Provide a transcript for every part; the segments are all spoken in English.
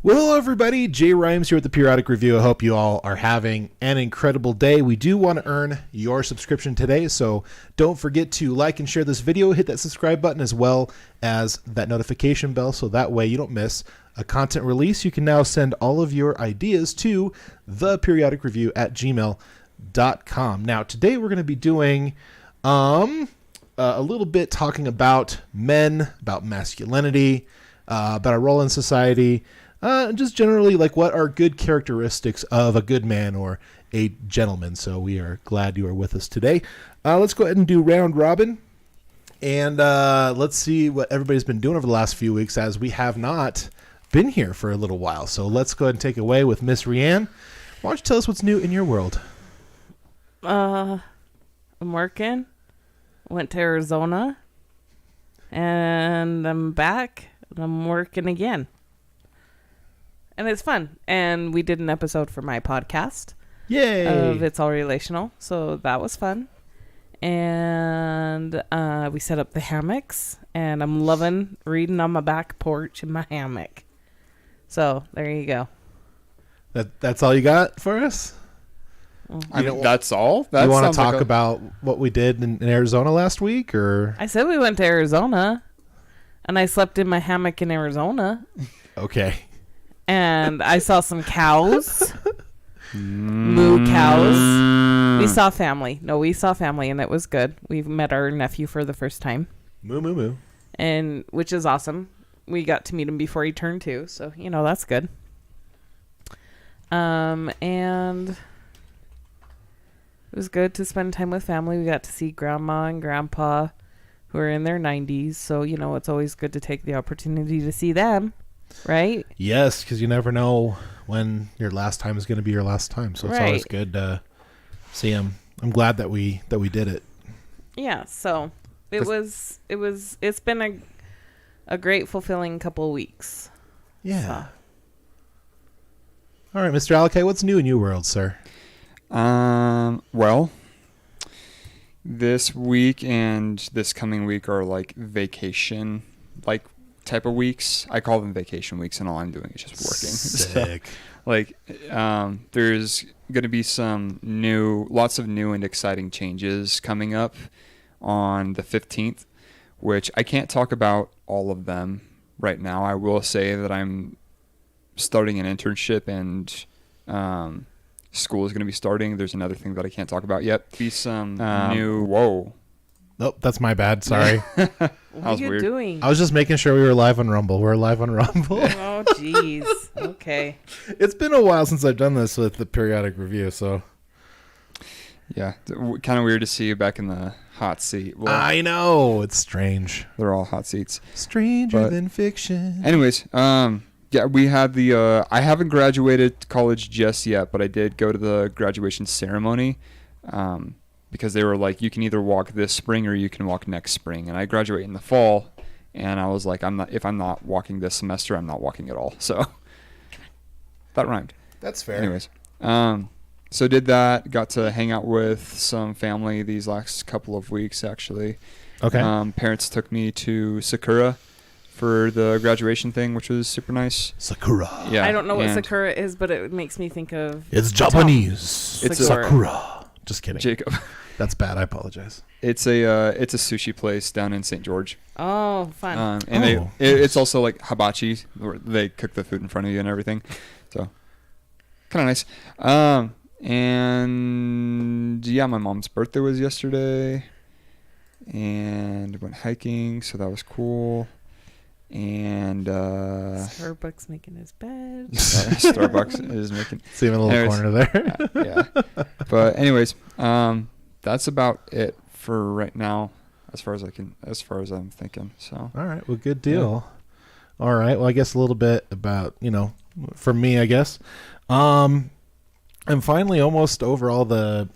Well, hello everybody, Jay Rhymes here with the Periodic Review. I hope you all are having an incredible day. We do want to earn your subscription today, so don't forget to like and share this video, hit that subscribe button as well as that notification bell, so that way you don't miss a content release. You can now send all of your ideas to theperiodicreview@gmail.com. Now, today we're going to be doing a little bit talking about men, about masculinity, about our role in society, just generally like what are good characteristics of a good man or a gentleman. So we are glad you are with us today. Let's go ahead and do round robin. And let's see what everybody's been doing over the last few weeks, as we have not been here for a little while. So let's go ahead and take it away with Miss ReAnne. Why don't you tell us what's new in your world? I'm working. Went to Arizona. And I'm back. I'm working again. And it's fun. And we did an episode for my podcast. Yay! Of It's All Relational. So that was fun. And we set up the hammocks. And I'm loving reading on my back porch in my hammock. So there you go. That's all you got for us? I mean, that's all? You want to talk about what we did in Arizona last week? Or I said we went to Arizona. And I slept in my hammock in Arizona. Okay. And I saw some cows. Moo cows. We saw family. No, we saw family, and it was good. We met our nephew for the first time. Moo, moo, moo. And which is awesome. We got to meet him before he turned 2, so, that's good. And it was good to spend time with family. We got to see Grandma and Grandpa, who are in their 90s. So, it's always good to take the opportunity to see them, right? Yes, because you never know when your last time is going to be your last time. So it's always good to see them. I'm glad that we did it. Yeah, so it's been a great, fulfilling couple of weeks. Yeah. So. All right, Mr. Alakai, what's new in your world, sir? Well, this week and this coming week are like vacation, like type of weeks. I call them vacation weeks, and all I'm doing is just working. Sick. So, there's going to be lots of new and exciting changes coming up on the 15th, which I can't talk about all of them right now. I will say that I'm starting an internship, and school is going to be starting. There's another thing that I can't talk about yet. Be some new... Whoa. Oh, that's my bad. Sorry. What are you doing? I was just making sure we were live on Rumble. We're live on Rumble. Oh, jeez. Okay. It's been a while since I've done this with the Periodic Review, so... Yeah, kind of weird to see you back in the hot seat. Well, I know. It's strange. They're all hot seats. Stranger than fiction. Anyways, yeah, we had the... I haven't graduated college just yet, but I did go to the graduation ceremony because they were like, you can either walk this spring or you can walk next spring. And I graduate in the fall, and I was like, if I'm not walking this semester, I'm not walking at all. So that rhymed. That's fair. Anyways, so did that. Got to hang out with some family these last couple of weeks, actually. Okay. Parents took me to Sakura for the graduation thing, which was super nice. Sakura. Yeah. I don't know what Sakura is, but it makes me think of... It's Japanese. It's Sakura. Just kidding. Jacob. That's bad. I apologize. It's a sushi place down in St. George. Oh, fun. And it's also like hibachi, where they cook the food in front of you and everything. So kind of nice. And yeah, my mom's birthday was yesterday, and went hiking, so that was cool. And Starbucks making his bed. Starbucks is making. See him in a little corner there. Yeah. But anyways, that's about it for right now, as far as I'm thinking. So. All right. Well, good deal. Yeah. All right. Well, I guess a little bit about, for me, I guess. I'm finally almost over all the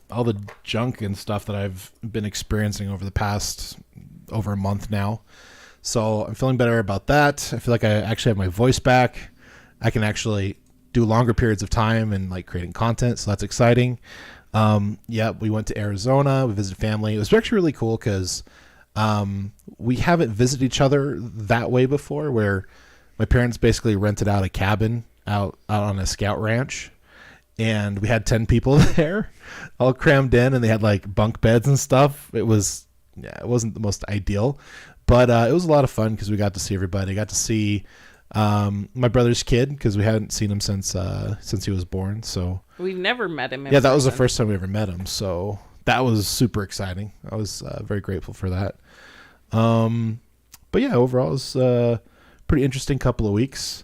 junk and stuff that I've been experiencing over the past over a month now. So I'm feeling better about that. I feel like I actually have my voice back. I can actually do longer periods of time and like creating content. So that's exciting. Yeah, we went to Arizona. We visited family. It was actually really cool because we haven't visited each other that way before, where my parents basically rented out a cabin out on a scout ranch, and we had 10 people there, all crammed in, and they had like bunk beds and stuff. It wasn't the most ideal, but it was a lot of fun because we got to see everybody. Got to see my brother's kid because we hadn't seen him since he was born. So we've never met him. That was the first time we ever met him. So that was super exciting. I was very grateful for that. But yeah, overall, it was a pretty interesting couple of weeks.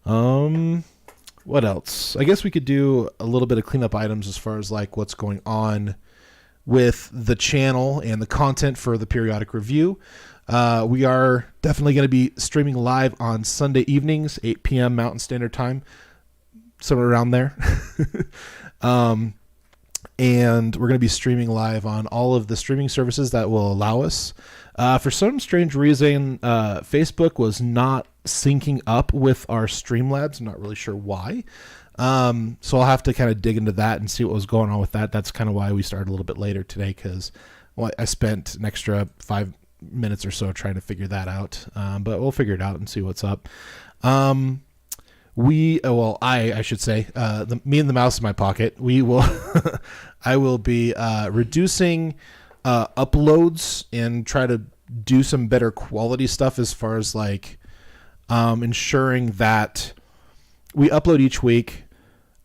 What else? I guess we could do a little bit of cleanup items as far as like what's going on with the channel and the content for the periodic review. We are definitely going to be streaming live on Sunday evenings, 8 p.m. Mountain Standard Time, somewhere around there. And we're going to be streaming live on all of the streaming services that will allow us. For some strange reason, Facebook was not syncing up with our Streamlabs. I'm not really sure why. So I'll have to kind of dig into that and see what was going on with that. That's kind of why we started a little bit later today, because I spent an extra 5 minutes or so trying to figure that out. But we'll figure it out and see what's up. I should say, me and the mouse in my pocket, I will be reducing uploads and try to do some better quality stuff as far as like ensuring that we upload each week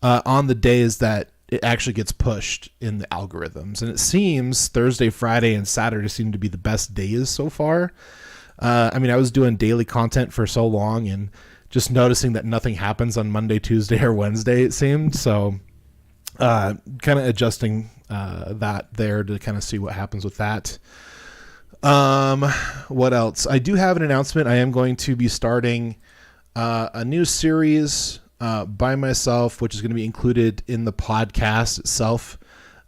on the days that it actually gets pushed in the algorithms. And it seems Thursday, Friday, and Saturday seem to be the best days so far. I was doing daily content for so long and just noticing that nothing happens on Monday, Tuesday, or Wednesday, it seemed. So kind of adjusting that there to kind of see what happens with that. What else? I do have an announcement. I am going to be starting a new series by myself, which is going to be included in the podcast itself.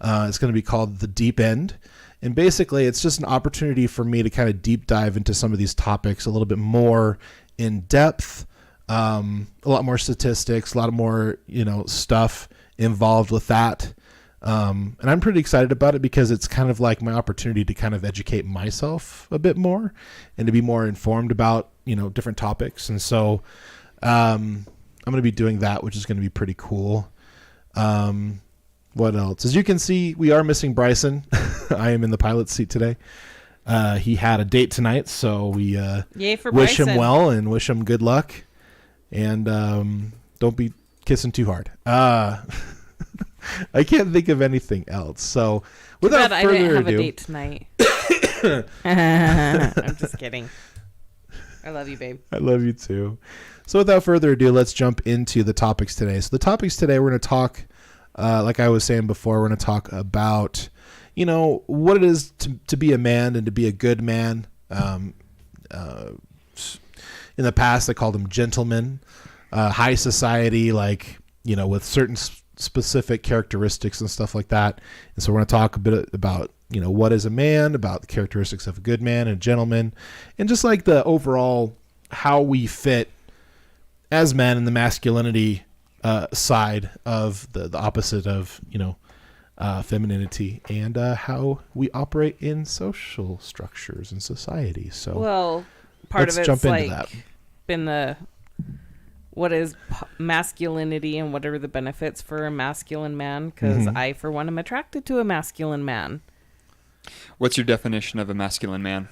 It's going to be called The Deep End. And basically, it's just an opportunity for me to kind of deep dive into some of these topics a little bit more in depth. A lot more statistics, a lot more, stuff involved with that. And I'm pretty excited about it because it's kind of like my opportunity to kind of educate myself a bit more and to be more informed about, different topics. And so, I'm going to be doing that, which is going to be pretty cool. What else? As you can see, we are missing Bryson. I am in the pilot seat today. He had a date tonight, so we Yay for wish Bryson. him well and wish him good luck. And don't be kissing too hard. I can't think of anything else. So without I further didn't have ado, a date tonight. I'm just kidding. I love you, babe. I love you too. So without further ado, let's jump into the topics today. So the topics today, we're going to talk, like I was saying before, we're going to talk about, what it is to be a man and to be a good man. In the past, they called them gentlemen, high society, like, with certain specific characteristics and stuff like that. And so we're going to talk a bit about, what is a man, about the characteristics of a good man and a gentleman, and just like the overall how we fit as men in the masculinity side of the opposite of, femininity, and how we operate in social structures and society. So well, part let's of it's jump into like that. been the what is masculinity and what are the benefits for a masculine man, because I for one am attracted to a masculine man. What's your definition of a masculine man?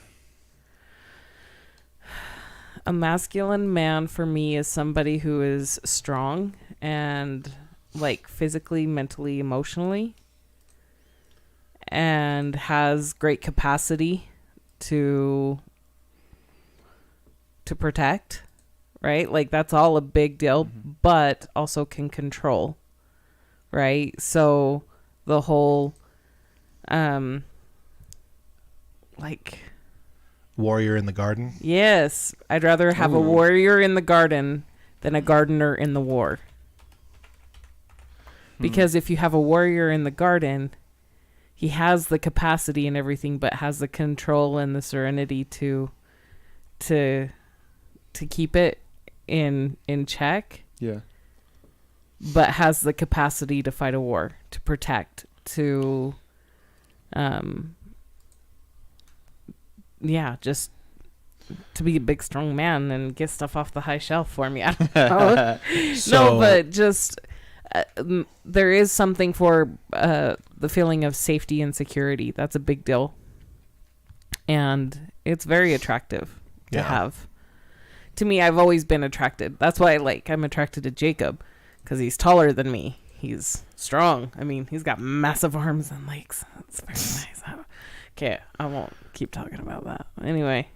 A masculine man for me is somebody who is strong and like physically, mentally, emotionally, and has great capacity to protect, right? Like that's all a big deal, but also can control, right? So the whole like Warrior in the garden. yes, I'd rather have a warrior in the garden than a gardener in the war. Because if you have a warrior in the garden, he has the capacity and everything, but has the control and the serenity to keep it in check. Yeah. But has the capacity to fight a war, to protect, to just to be a big strong man and get stuff off the high shelf for me. I don't know. So- No, but just there is something for the feeling of safety and security. That's a big deal, and it's very attractive to have. To me, I've always been attracted. That's why I'm attracted to Jacob, because he's taller than me. He's strong. I mean, he's got massive arms and legs. It's very nice. Okay, I won't keep talking about that. Anyway.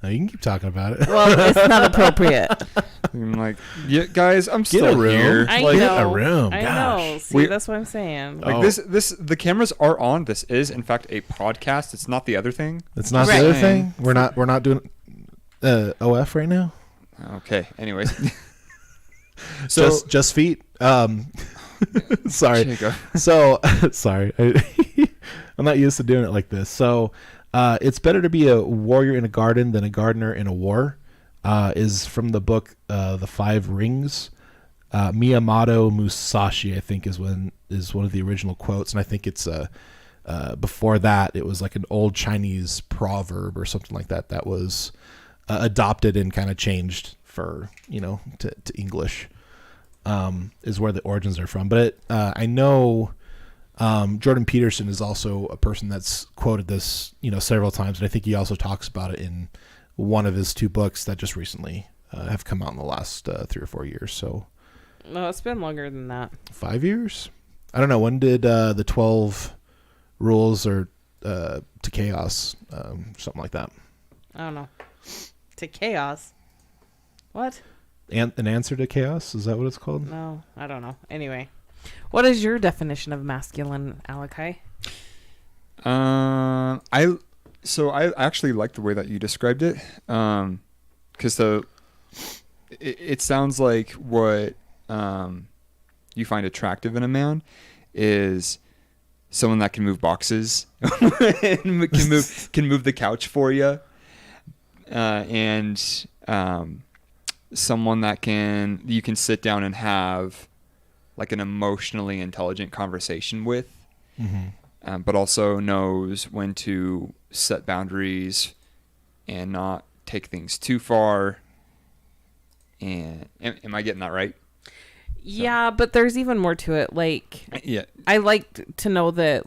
No, you can keep talking about it. Well, it's not appropriate. I'm like, yeah, guys, I'm Get still a room. here. I Like, Get a know. room. I Gosh. know. See, that's what I'm saying. Like Oh. this, the cameras are on. This is, in fact, a podcast. It's not the other thing. It's not Right. the other thing. We're not doing OF right now. Okay. Anyways, so Just feet. Sorry. Jacob. So sorry. I'm not used to doing it like this. So it's better to be a warrior in a garden than a gardener in a war. Is from the book The Five Rings. Miyamoto Musashi, I think, is one of the original quotes, and I think it's before that it was like an old Chinese proverb or something like that that was adopted and kind of changed for to English. Is where the origins are from. But I know Jordan Peterson is also a person that's quoted this several times, and I think he also talks about it in one of his two books that just recently have come out in the last 3 or 4 years. So No, it's been longer than that. 5 years? I don't know. When did the 12 rules or to chaos, something like that? I don't know. To chaos. What? An answer to chaos? Is that what it's called? No, I don't know. Anyway, what is your definition of masculine, Alakai? I actually like the way that you described it, because it sounds like what you find attractive in a man is someone that can move boxes and can move the couch for you, and someone that you can sit down and have like an emotionally intelligent conversation with. Mm-hmm. But also knows when to set boundaries and not take things too far. And am I getting that right? Yeah, but there's even more to it. Yeah. I like to know that,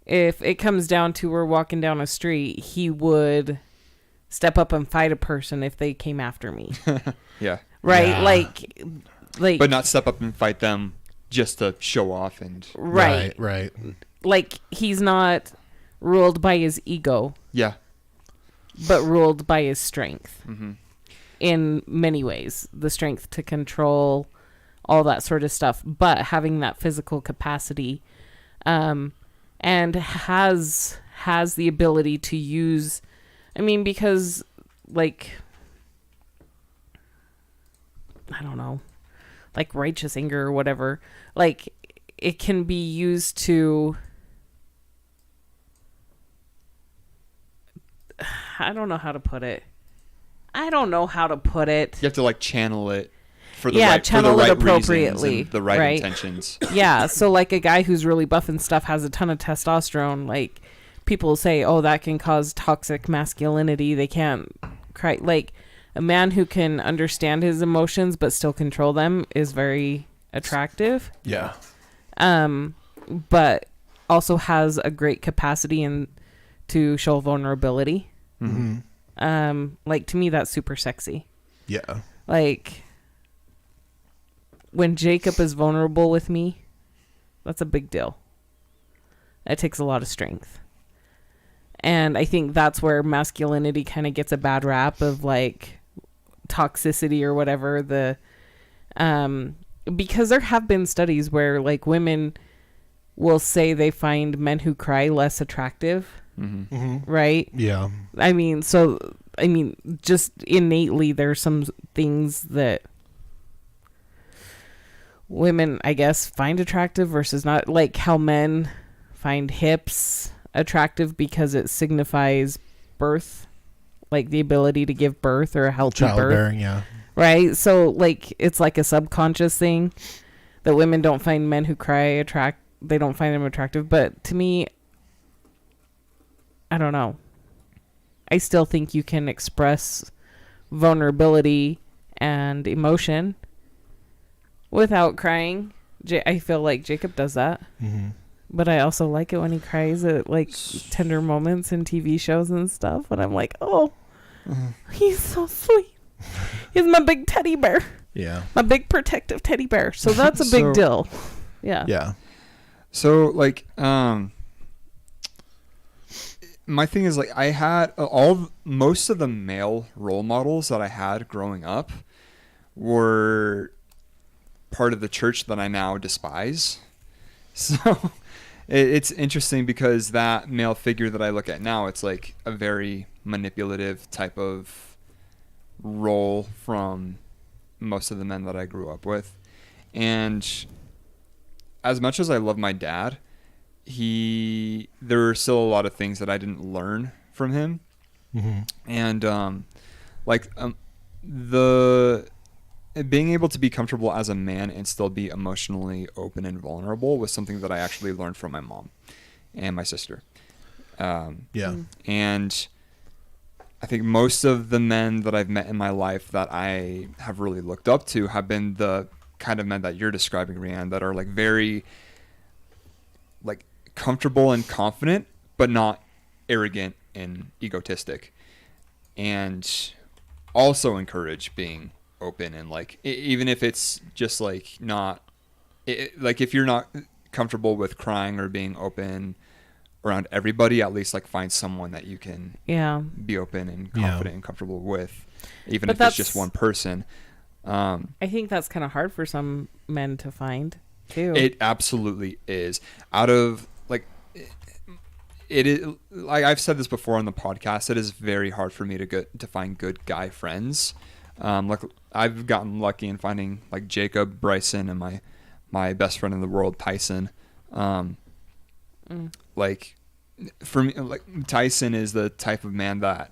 if it comes down to we're walking down a street, he would step up and fight a person if they came after me. Yeah. Right? Yeah. Like, But not step up and fight them just to show off and right. Right. Like, he's not ruled by his ego, yeah. but ruled by his strength. Mm-hmm. In many ways, the strength to control all that sort of stuff, but having that physical capacity, and has the ability to use, because I don't know, like righteous anger or whatever, it can be used to, I don't know how to put it. You have to channel it for the right, channel for the it right appropriately, reasons and the right intentions. Yeah, so a guy who's really buff and stuff has a ton of testosterone. People say, oh, that can cause toxic masculinity. They can't cry. A man who can understand his emotions but still control them is very attractive. Yeah. But also has a great capacity to show vulnerability. Mm-hmm. To me, that's super sexy. Yeah. When Jacob is vulnerable with me, that's a big deal. It takes a lot of strength. And I think that's where masculinity kind of gets a bad rap of toxicity or whatever. Because there have been studies where women will say they find men who cry less attractive. Mm-hmm. Mm-hmm. Right? Yeah. Just innately there's some things that women, I guess, find attractive versus not, how men find hips attractive because it signifies birth, the ability to give birth or a healthy birth. Childbearing, yeah. Right? So it's a subconscious thing that women don't find men who cry they don't find them attractive. But to me, I don't know. I still think you can express vulnerability and emotion without crying. I feel like Jacob does that. Mm-hmm. But I also like it when he cries at like tender moments in TV shows and stuff. And I'm like, oh, he's so sweet. He's my big teddy bear. Yeah. My big protective teddy bear. So that's a big deal. Yeah. Yeah. So like, my thing is like I had most of the male role models that I had growing up were part of the church that I now despise. So it's interesting because that male figure that I look at now, it's like a very manipulative type of role from most of the men that I grew up with. And as much as I love my dad, there were still a lot of things that I didn't learn from him. Mm-hmm. And the being able to be comfortable as a man and still be emotionally open and vulnerable was something that I actually learned from my mom and my sister. And I think most of the men that I've met in my life that I have really looked up to have been the kind of men that you're describing, ReAnne, that are like very like comfortable and confident, but not arrogant and egotistic, and also encourage being open and like even if it's just like not like if you're not comfortable with crying or being open around everybody, at least like find someone that you can be open and confident and comfortable with, even if it's just one person. I think that's kind of hard for some men to find too. It absolutely is. Out of like it is, like I've said this before on the podcast, it is very hard for me to find good guy friends. Like I've gotten lucky in finding like Jacob, Bryson, and my best friend in the world, Tyson. Like for me, like Tyson is the type of man that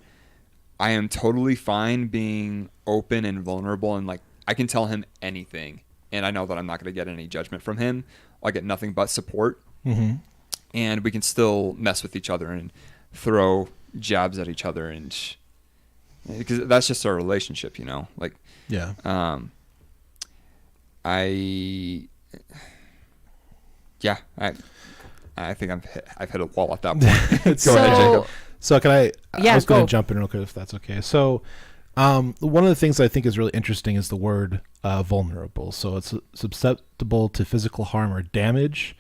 I am totally fine being open and vulnerable, and like I can tell him anything, and I know that I'm not going to get any judgment from him. I'll get nothing but support, and we can still mess with each other and throw jabs at each other, and because that's just our relationship, you know. Like, I think I've hit a wall at that point. Go ahead, Jacob. So can I was going go. to jump in real quick if that's okay. So one of the things I think is really interesting is the word vulnerable. So it's susceptible to physical harm or damage,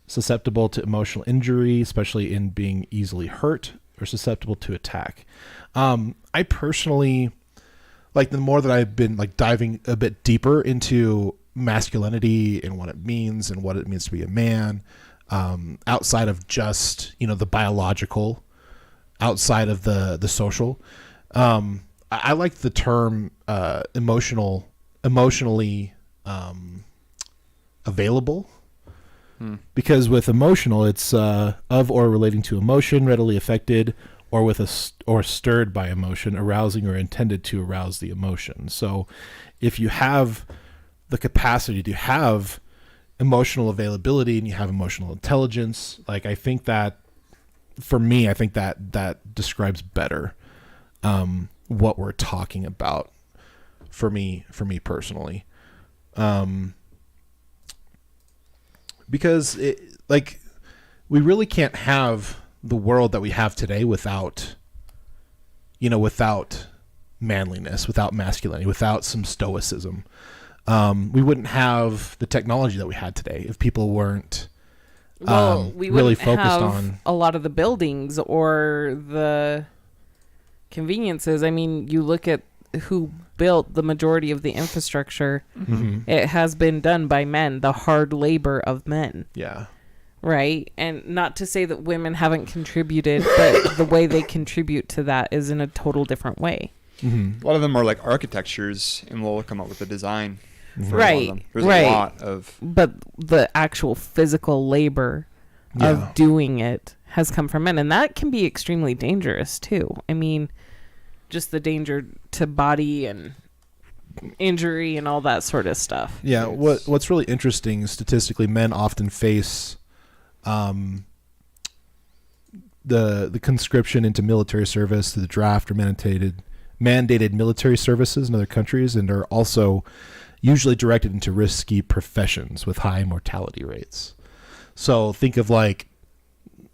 susceptible to emotional injury, especially in being easily hurt, or susceptible to attack. I personally, like, the more that I've been like diving a bit deeper into masculinity and what it means to be a man, outside of just, you know, the biological, outside of the social, I like the term emotionally available. Because with emotional, it's of or relating to emotion, readily affected, or or stirred by emotion, arousing or intended to arouse the emotion. So if you have the capacity to have emotional availability and you have emotional intelligence, like, I think that for me, I think that describes better what we're talking about for me personally. Because we really can't have the world that we have today without manliness, without masculinity, without some stoicism. We wouldn't have the technology that we had today if people weren't we really wouldn't focused have on a lot of the buildings or the conveniences. I mean, you look at who built the majority of the infrastructure. It has been done by men, the hard labor of men. Yeah. Right. And not to say that women haven't contributed, but the way they contribute to that is in a total different way. A lot of them are like architectures, and we'll come up with a design for Right. a lot of them. There's right. a lot of... But the actual physical labor of doing it has come from men. And that can be extremely dangerous too. I mean, just the danger to body and injury and all that sort of stuff. Yeah. What's really interesting, statistically, men often face the conscription into military service, to the draft or mandated military services in other countries, and are also usually directed into risky professions with high mortality rates. So think of like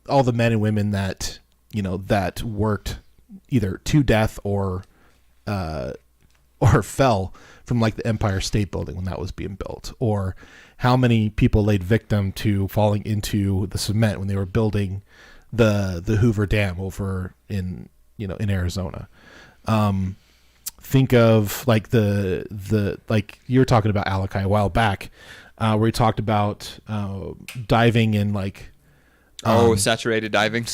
all the men and women that, you know, that worked either to death or fell from like the Empire State Building when that was being built, or how many people laid victim to falling into the cement when they were building the Hoover Dam over in Arizona. Think of like the like you were talking about Alakai a while back, where we talked about diving in like saturated diving,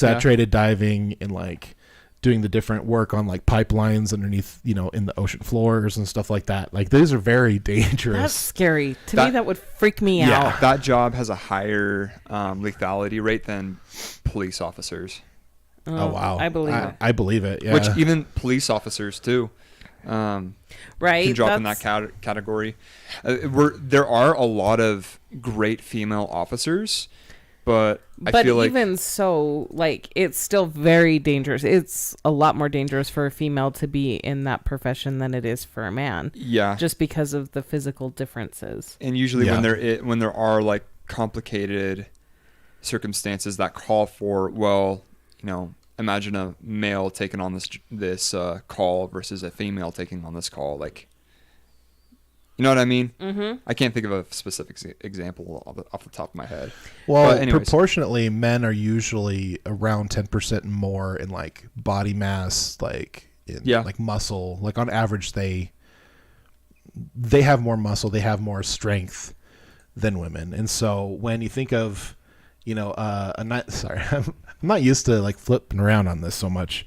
diving, and like doing the different work on like pipelines underneath, you know, in the ocean floors and stuff like that. Like those are very dangerous. That's scary. To me, that would freak me out. That job has a higher lethality rate than police officers. Oh wow. I believe it. I believe it. Yeah. Which even police officers too. Right. Can drop in that category. There are a lot of great female officers, but I feel like even so, like, it's still very dangerous. It's a lot more dangerous for a female to be in that profession than it is for a man. Yeah. Just because of the physical differences. And usually when there are like complicated circumstances that call for, well, you know, imagine a male taking on this call versus a female taking on this call. Like, you know what I mean? Mm-hmm. I can't think of a specific example off the top of my head. Well, proportionately, men are usually around 10% more in like body mass, like like muscle. Like on average, they have more muscle, they have more strength than women. And so when you think of, you know, I'm not used to like flipping around on this so much.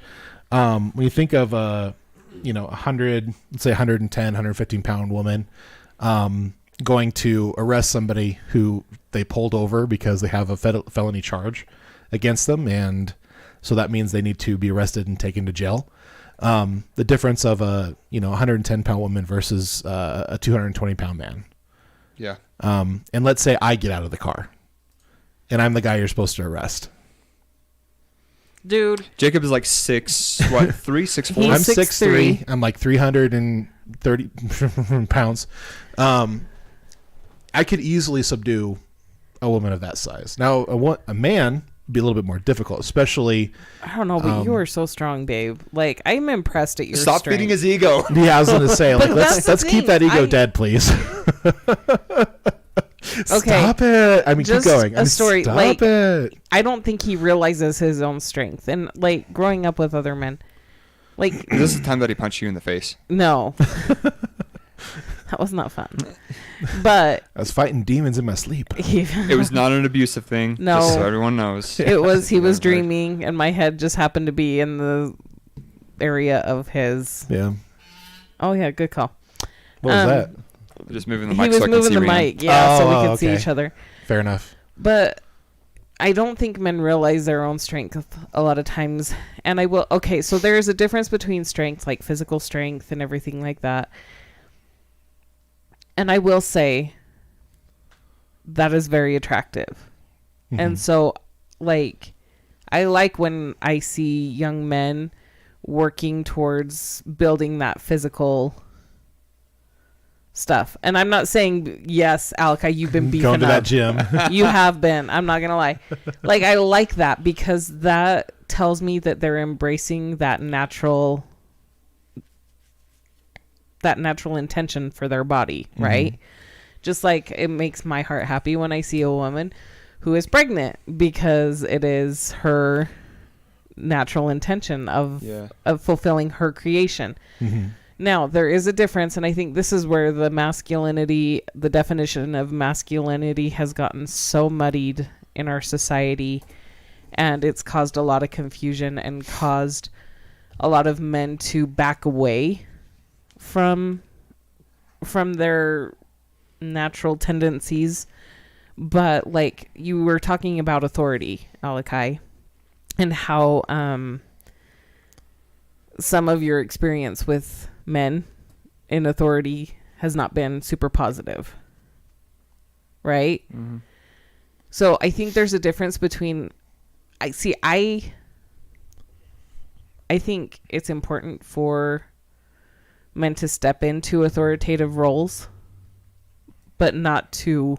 When you think of you know, 100, let's say 110, 115 pound woman, going to arrest somebody who they pulled over because they have a felony charge against them. And so that means they need to be arrested and taken to jail. The difference of a, you know, 110 pound woman versus a 220 pound man. Yeah. And let's say I get out of the car and I'm the guy you're supposed to arrest. Dude. Jacob is like 6'4"? I'm 6'3". I'm like 330 pounds. I could easily subdue a woman of that size. Now, a man would be a little bit more difficult, especially. I don't know, but you are so strong, babe. Like, I'm impressed at your Stop strength. feeding his ego. Yeah, I was going to say, like, let's keep that ego dead, please. Okay. Stop it. I mean, just keep going. A story. Stop like, it. I don't think he realizes his own strength. And, like, growing up with other men, like... Is this the time that he punched you in the face? No. That was not fun. But... I was fighting demons in my sleep. It was not an abusive thing. No. Just so everyone knows. It was, he was dreaming, and my head just happened to be in the area of his... Yeah. Oh, yeah, good call. What was that? Just moving the mic. He was so I can moving see the ReAnne. mic, yeah, so we could okay. see each other. Fair enough. But I don't think men realize their own strength a lot of times. And I will... Okay, so there is a difference between strength, like physical strength and everything like that. And I will say that is very attractive. Mm-hmm. And so, like, I like when I see young men working towards building that physical stuff. And I'm not saying, yes, Alakai, you've been beefing going to up. that gym. You have been. I'm not going to lie. Like, I like that because that tells me that they're embracing that natural intention for their body, right? Just like it makes my heart happy when I see a woman who is pregnant because it is her natural intention of fulfilling her creation. Mm-hmm. Now, there is a difference, and I think this is where the definition of masculinity has gotten so muddied in our society, and it's caused a lot of confusion and caused a lot of men to back away from their natural tendencies. But like you were talking about authority, Alakai, and how some of your experience with men in authority has not been super positive, right? Mm-hmm. So I think there's a difference between I I think it's important for men to step into authoritative roles, but not to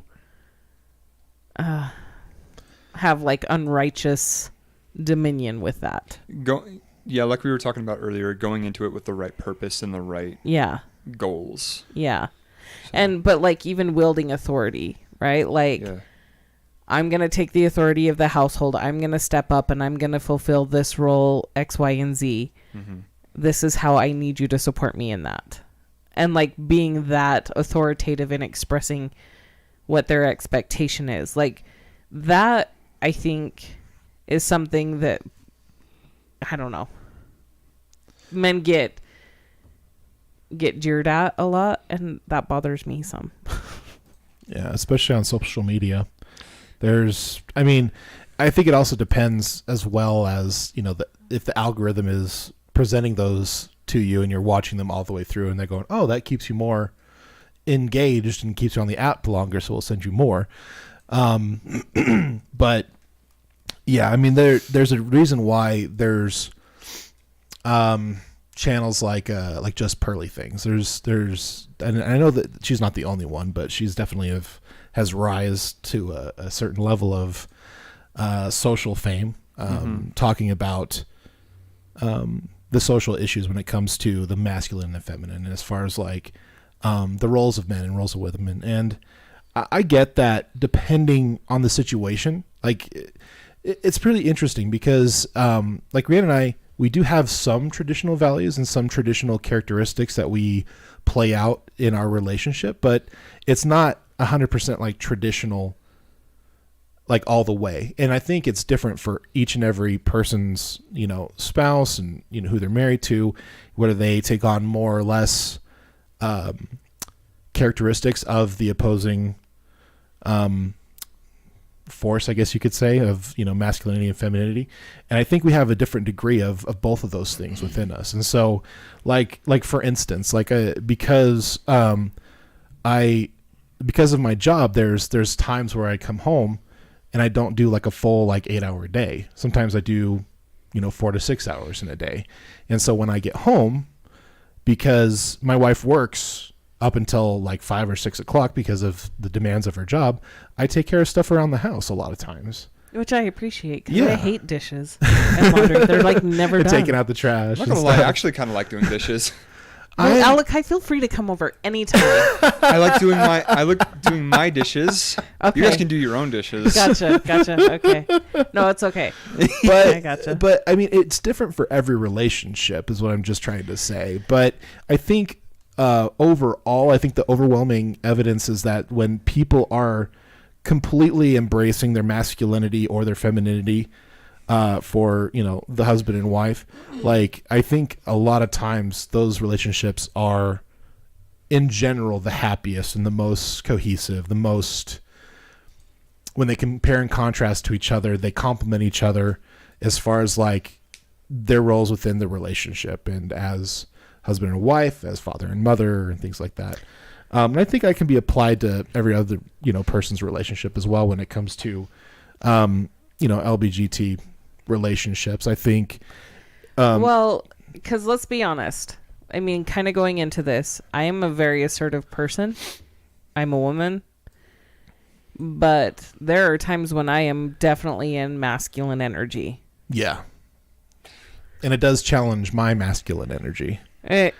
have like unrighteous dominion with that. Like we were talking about earlier, going into it with the right purpose and the right goals. Yeah. But like even wielding authority, right? Like I'm going to take the authority of the household. I'm going to step up and I'm going to fulfill this role X, Y, and Z. Mm-hmm. This is how I need you to support me in that. And like being that authoritative and expressing what their expectation is. Like that, I think, is something that, I don't know, men get jeered at a lot, and that bothers me some. Yeah, especially on social media. I think it also depends as well as, if the algorithm is presenting those to you and you're watching them all the way through and they're going, oh, that keeps you more engaged and keeps you on the app longer, so we'll send you more. But yeah, there's a reason why there's channels like Just Pearly Things. There's and I know that she's not the only one, but she's definitely has rise to a certain level of social fame, talking about the social issues when it comes to the masculine and feminine, as far as like the roles of men and roles of women. And I get that depending on the situation, like it's pretty interesting because like ReAnne and I, we do have some traditional values and some traditional characteristics that we play out in our relationship, but it's not 100% like traditional, like all the way. And I think it's different for each and every person's, spouse and, who they're married to, whether they take on more or less characteristics of the opposing force, I guess you could say, of masculinity and femininity. And I think we have a different degree of both of those things within us. And so like for instance, like because of my job, there's times where I come home and I don't do like a full 8-hour day. Sometimes I do 4 to 6 hours in a day. And so when I get home, because my wife works up until 5 or 6 o'clock because of the demands of her job, I take care of stuff around the house a lot of times. Which I appreciate, because I hate dishes and laundry. They're never done. Taking out the trash. I'm not gonna lie, I actually kind of like doing dishes. Well, Alakai, feel free to come over anytime. I like doing my dishes. Okay. You guys can do your own dishes. Gotcha. Okay. No, it's okay. But I gotcha. But it's different for every relationship, is what I'm just trying to say. But I think overall, I think the overwhelming evidence is that when people are completely embracing their masculinity or their femininity, for the husband and wife, I think a lot of times those relationships are in general the happiest and the most cohesive, the most, when they compare and contrast to each other, they complement each other as far as their roles within the relationship, and as husband and wife, as father and mother, and things like that. And I think that can be applied to every other person's relationship as well when it comes to LBGT relationships. I think well, because let's be honest, kind of going into this, I am a very assertive person. I'm a woman, but there are times when I am definitely in masculine energy. Yeah, and it does challenge my masculine energy.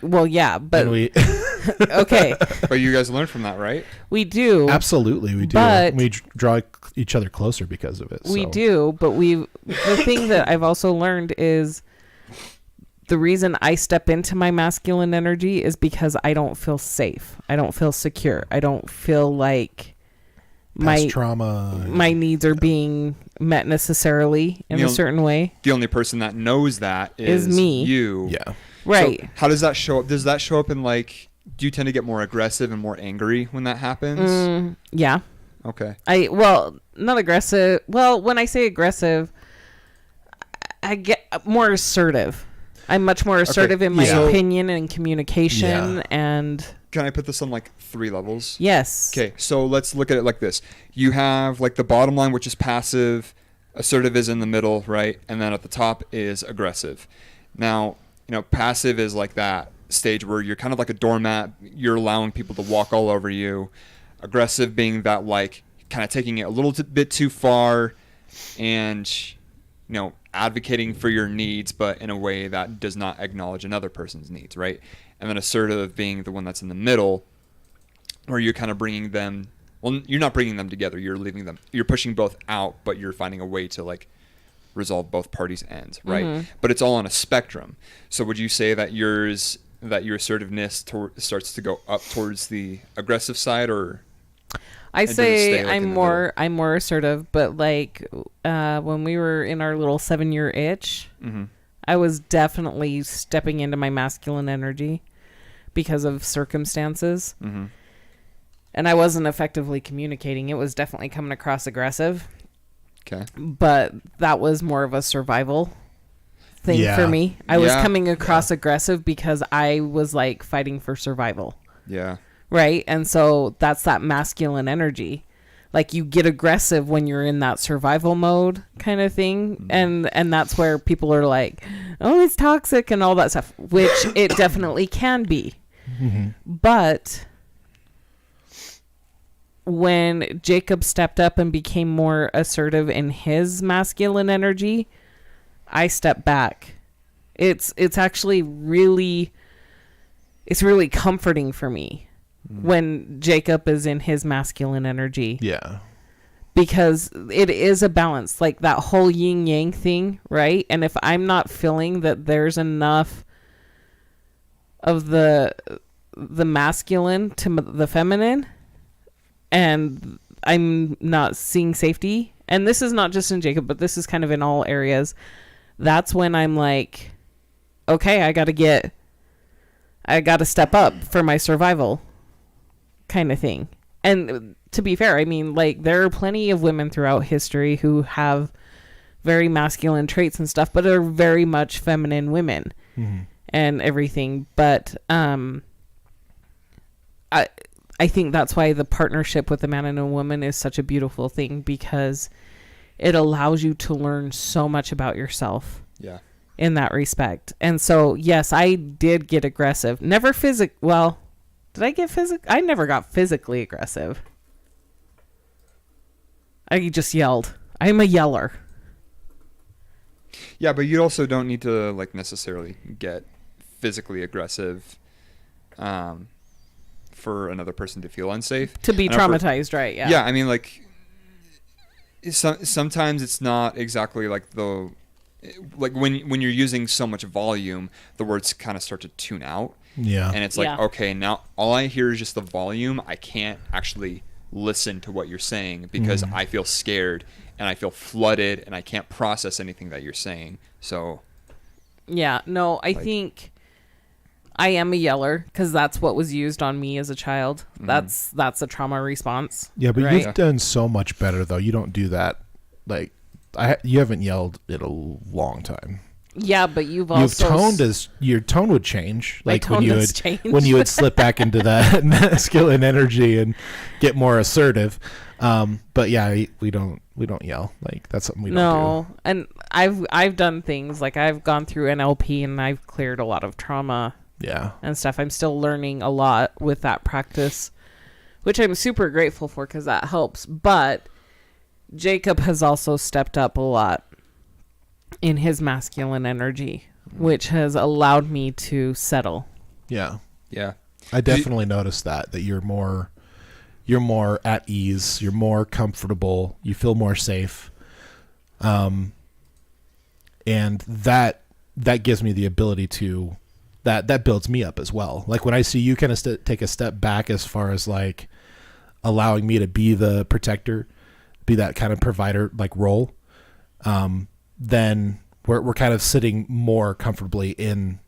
Well, yeah, but okay. But you guys learn from that, right? We do. Absolutely, we do. But we draw each other closer because of it. We do, but the thing that I've also learned is the reason I step into my masculine energy is because I don't feel safe. I don't feel secure. I don't feel like my trauma, my needs are being met necessarily in a certain way. The only person that knows that is me. You. Yeah. Right. So how does that show up? Does that show up in do you tend to get more aggressive and more angry when that happens? Yeah. Okay. Not aggressive. Well, when I say aggressive, I get more assertive. I'm much more assertive in my opinion and communication. And can I put this on 3 levels? Yes. Okay. So let's look at it like this. You have the bottom line, which is passive. Assertive is in the middle, right? And then at the top is aggressive. Now, passive is like that stage where you're kind of like a doormat. You're allowing people to walk all over you. Aggressive being that, like, kind of taking it a little bit too far and, advocating for your needs, but in a way that does not acknowledge another person's needs, right? And then assertive being the one that's in the middle, where you're kind of bringing them, well, you're not bringing them together. You're pushing both out, but you're finding a way to, like, resolve both parties' ends, right? Mm-hmm. But it's all on a spectrum. So would you say that your assertiveness starts to go up towards the aggressive side, or I say like, I'm more assertive, but like when we were in our little 7-year itch, mm-hmm. I was definitely stepping into my masculine energy because of circumstances. Mm-hmm. And I wasn't effectively communicating. It was definitely coming across aggressive. Okay. But that was more of a survival thing for me. I was coming across aggressive because I was like fighting for survival. Yeah. Right? And so that's that masculine energy. Like you get aggressive when you're in that survival mode kind of thing. Mm-hmm. And that's where people are like, oh, it's toxic and all that stuff, which it definitely can be. Mm-hmm. But when Jacob stepped up and became more assertive in his masculine energy, I stepped back. It's actually really comforting for me when Jacob is in his masculine energy. Yeah. Because it is a balance, like that whole yin yang thing, right? And if I'm not feeling that there's enough of the masculine to the feminine, and I'm not seeing safety, and this is not just in Jacob, but this is kind of in all areas, that's when I'm like, okay, I got to step up for my survival kind of thing. And to be fair, I mean, like, there are plenty of women throughout history who have very masculine traits and stuff, but are very much feminine women and everything. But I think that's why the partnership with a man and a woman is such a beautiful thing, because it allows you to learn so much about yourself. Yeah. In that respect. And so, yes, I did get aggressive. Never well, did I get I never got physically aggressive. I just yelled. I'm a yeller. Yeah, but you also don't need to, like, necessarily get physically aggressive for another person to feel unsafe. To be traumatized, right? Yeah. Yeah, I mean, like, sometimes it's not exactly like when you're using so much volume, the words kind of start to tune out. Yeah. And it's like, okay, now all I hear is just the volume. I can't actually listen to what you're saying because I feel scared and I feel flooded and I can't process anything that you're saying. So yeah, no, I think I am a yeller because that's what was used on me as a child. That's a trauma response. Yeah, but right? you've done so much better though. You don't do that. Like, you haven't yelled in a long time. Yeah, but you've also your tone would change, like when you would slip back into that masculine energy and get more assertive. But yeah, we don't yell. Like, that's something we don't do. No, and I've done things like I've gone through NLP and I've cleared a lot of trauma. Yeah. And stuff. I'm still learning a lot with that practice, which I'm super grateful for because that helps. But Jacob has also stepped up a lot in his masculine energy, which has allowed me to settle. Yeah. Yeah. I definitely noticed that you're more at ease, you're more comfortable, you feel more safe. And that gives me the ability to that builds me up as well. Like when I see you kind of take a step back as far as like allowing me to be the protector, be that kind of provider like role, then we're kind of sitting more comfortably in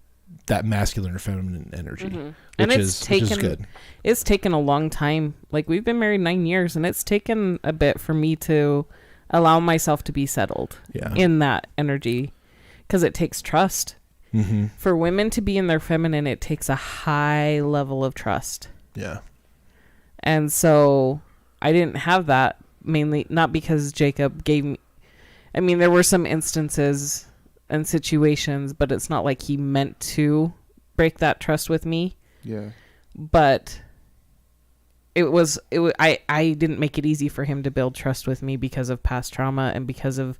that masculine or feminine energy, which is good. It's taken a long time. Like we've been married 9 years, and it's taken a bit for me to allow myself to be settled in that energy, because it takes trust. For women to be in their feminine, it takes a high level of trust. Yeah. And so I didn't have that, mainly not because Jacob gave me, I mean, there were some instances and situations, but it's not like he meant to break that trust with me. Yeah. But I didn't make it easy for him to build trust with me because of past trauma and because of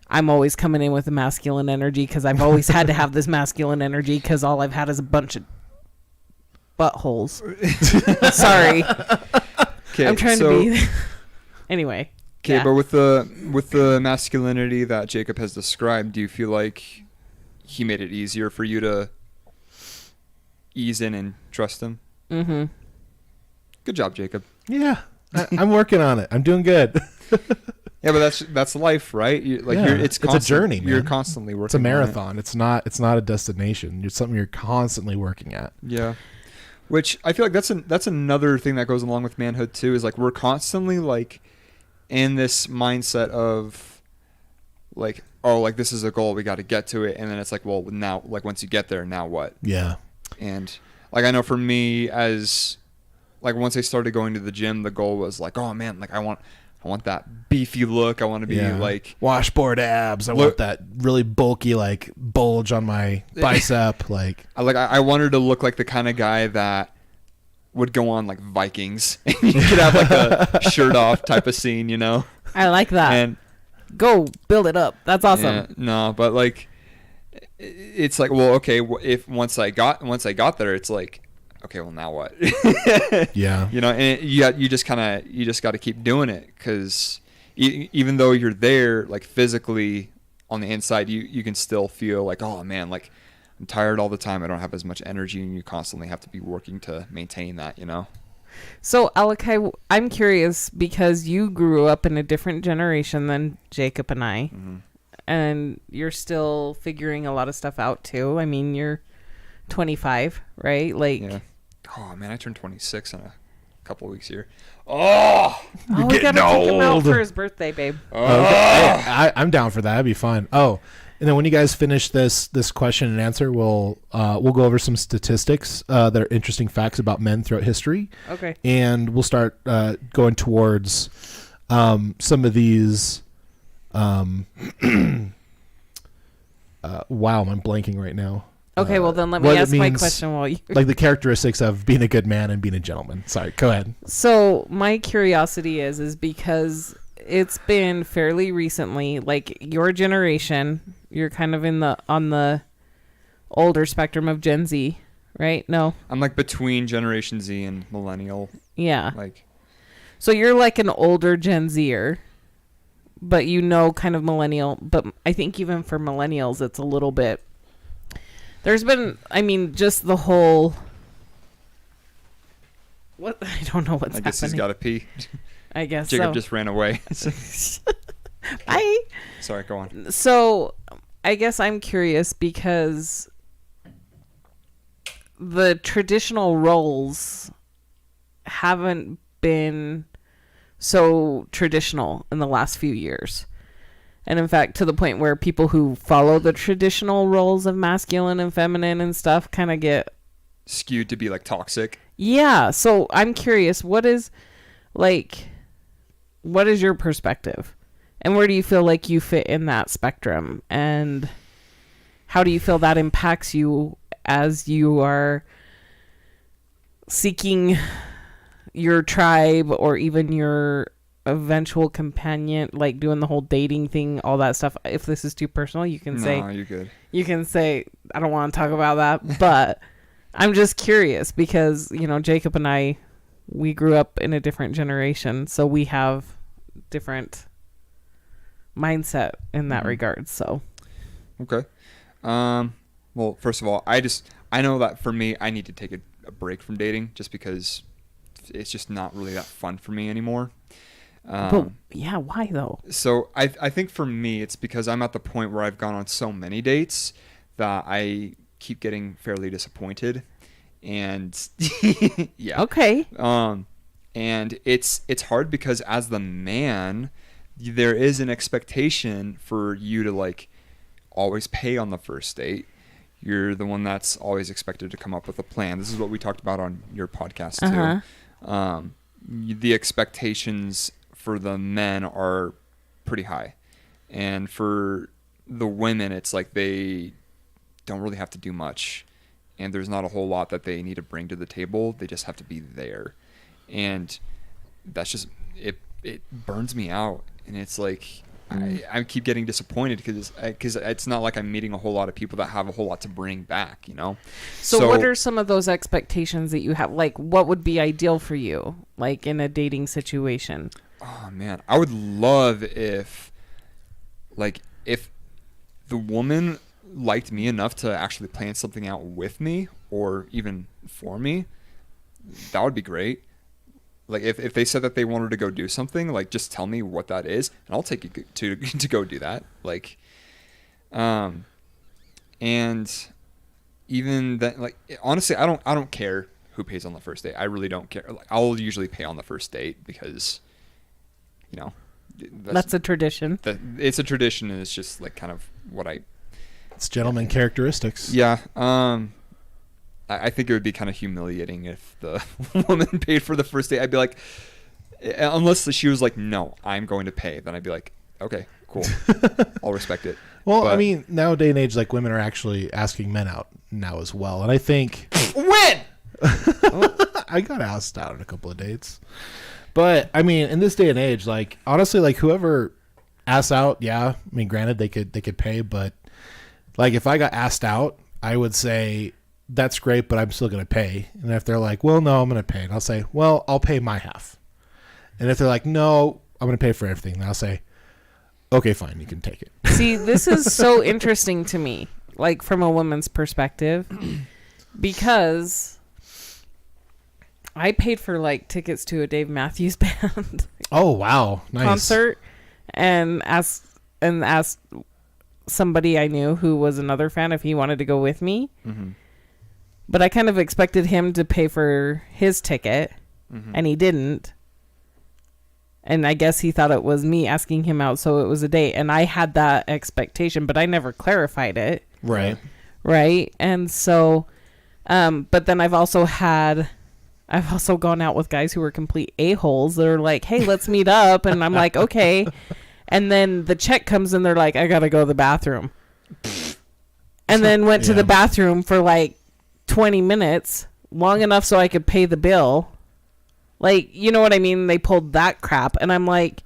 I'm always coming in with a masculine energy because I've always had to have this masculine energy because all I've had is a bunch of buttholes. Sorry. Okay, I'm trying to be... Anyway. Okay, yeah. but with the masculinity that Jacob has described, do you feel like he made it easier for you to ease in and trust him? Mm-hmm. Good job, Jacob. Yeah, I'm working on it. I'm doing good. Yeah, but that's life, right? It's a journey, man. You're constantly working. It's a marathon. It's not a destination. It's something you're constantly working at. Yeah. Which I feel like that's another thing that goes along with manhood too, is like we're constantly like in this mindset of like, oh, like this is a goal, we got to get to it, and then it's like, well, now, like once you get there, now what? Yeah. And like I know for me, as like once I started going to the gym, the goal was like, oh man, like I want that beefy look. I want to be like washboard abs. I want that really bulky like bulge on my bicep. I wanted to look like the kind of guy that would go on like Vikings. You could have like a shirt off type of scene, you know? I like that. And go build it up. That's awesome. Yeah, no, but like it's like, well, okay, if once I got there, it's like, okay, well now what? Yeah. You know, and you just got to keep doing it, because even though you're there, like physically on the inside, you can still feel like, oh man, like I'm tired all the time. I don't have as much energy, and you constantly have to be working to maintain that, you know? So Alakai, I'm curious because you grew up in a different generation than Jacob and I, and you're still figuring a lot of stuff out too. I mean, you're 25, right? Like, yeah. Oh man, I turned 26 in a couple of weeks here. Oh, you're we getting gotta take him out old. for his birthday, babe. Okay. I'm down for that. That'd be fun. Oh, and then when you guys finish this question and answer, we'll go over some statistics that are interesting facts about men throughout history. Okay. And we'll start going towards some of these. Wow, I'm blanking right now. Okay, well then let me ask my question while you... Like the characteristics of being a good man and being a gentleman. Sorry, go ahead. So my curiosity is because it's been fairly recently, like your generation, you're kind of on the older spectrum of Gen Z, right? No. I'm like between Generation Z and Millennial. Yeah. Like, so you're like an older Gen Zer, but you know kind of millennial. But I think even for millennials, it's a little bit... There's been, I mean, just the whole... What? I don't know what's happening. I guess he's got to pee. I guess Jacob so. just ran away. Bye. Sorry, go on. So, I guess I'm curious because the traditional roles haven't been so traditional in the last few years. And in fact, to the point where people who follow the traditional roles of masculine and feminine and stuff kind of get skewed to be like toxic. Yeah. So I'm curious, what is your perspective? And where do you feel like you fit in that spectrum? And how do you feel that impacts you as you are seeking your tribe or even your eventual companion, like doing the whole dating thing, all that stuff? If this is too personal, you can say... No, you're good. You can say, I don't want to talk about that, but I'm just curious because, you know, Jacob and I, we grew up in a different generation, so we have different mindset in that regard, so. Okay. Well, first of all, I know that for me, I need to take a break from dating just because it's just not really that fun for me anymore. But yeah, why though? So I think for me, it's because I'm at the point where I've gone on so many dates that I keep getting fairly disappointed, and yeah. Okay. And it's hard because as the man, there is an expectation for you to like always pay on the first date. You're the one that's always expected to come up with a plan. This is what we talked about on your podcast too. The expectations for the men are pretty high, and for the women, it's like they don't really have to do much, and there's not a whole lot that they need to bring to the table. They just have to be there, and that's just it burns me out. And it's like I keep getting disappointed because it's not like I'm meeting a whole lot of people that have a whole lot to bring back, you know. So what are some of those expectations that you have? Like, what would be ideal for you, like in a dating situation? Oh man, I would love if the woman liked me enough to actually plan something out with me or even for me. That would be great. Like if they said that they wanted to go do something, like just tell me what that is and I'll take you to go do that. Like, and even then, like, honestly, I don't care who pays on the first date. I really don't care. Like, I'll usually pay on the first date because, you know, that's a tradition. It's a tradition, and it's just like kind of what it's gentleman characteristics. Yeah. I think it would be kind of humiliating if the woman paid for the first date. I'd be like, unless she was like, no, I'm going to pay. Then I'd be like, okay, cool. I'll respect it. Well, I mean, nowadays and age, like women are actually asking men out now as well. And I think when I got asked out on a couple of dates, but I mean, in this day and age, like honestly, like whoever asks out, yeah, I mean, granted they could pay, but like if I got asked out, I would say, that's great, but I'm still going to pay. And if they're like, well, no, I'm going to pay. And I'll say, well, I'll pay my half. And if they're like, no, I'm going to pay for everything. Then I'll say, okay, fine, you can take it. See, this is so interesting to me, like from a woman's perspective, because I paid for like tickets to a Dave Matthews Band Oh, wow. Nice. concert and asked somebody I knew who was another fan if he wanted to go with me. Mm-hmm. But I kind of expected him to pay for his ticket, and he didn't. And I guess he thought it was me asking him out, so it was a date. And I had that expectation, but I never clarified it. Right. Right. And so, but then I've also gone out with guys who were complete a-holes. They're like, hey, let's meet up. And I'm like, okay. And then the check comes and they're like, I got to go to the bathroom. And then went to the bathroom for like 20 minutes, long enough so I could pay the bill. Like, you know what I mean? They pulled that crap. And I'm like,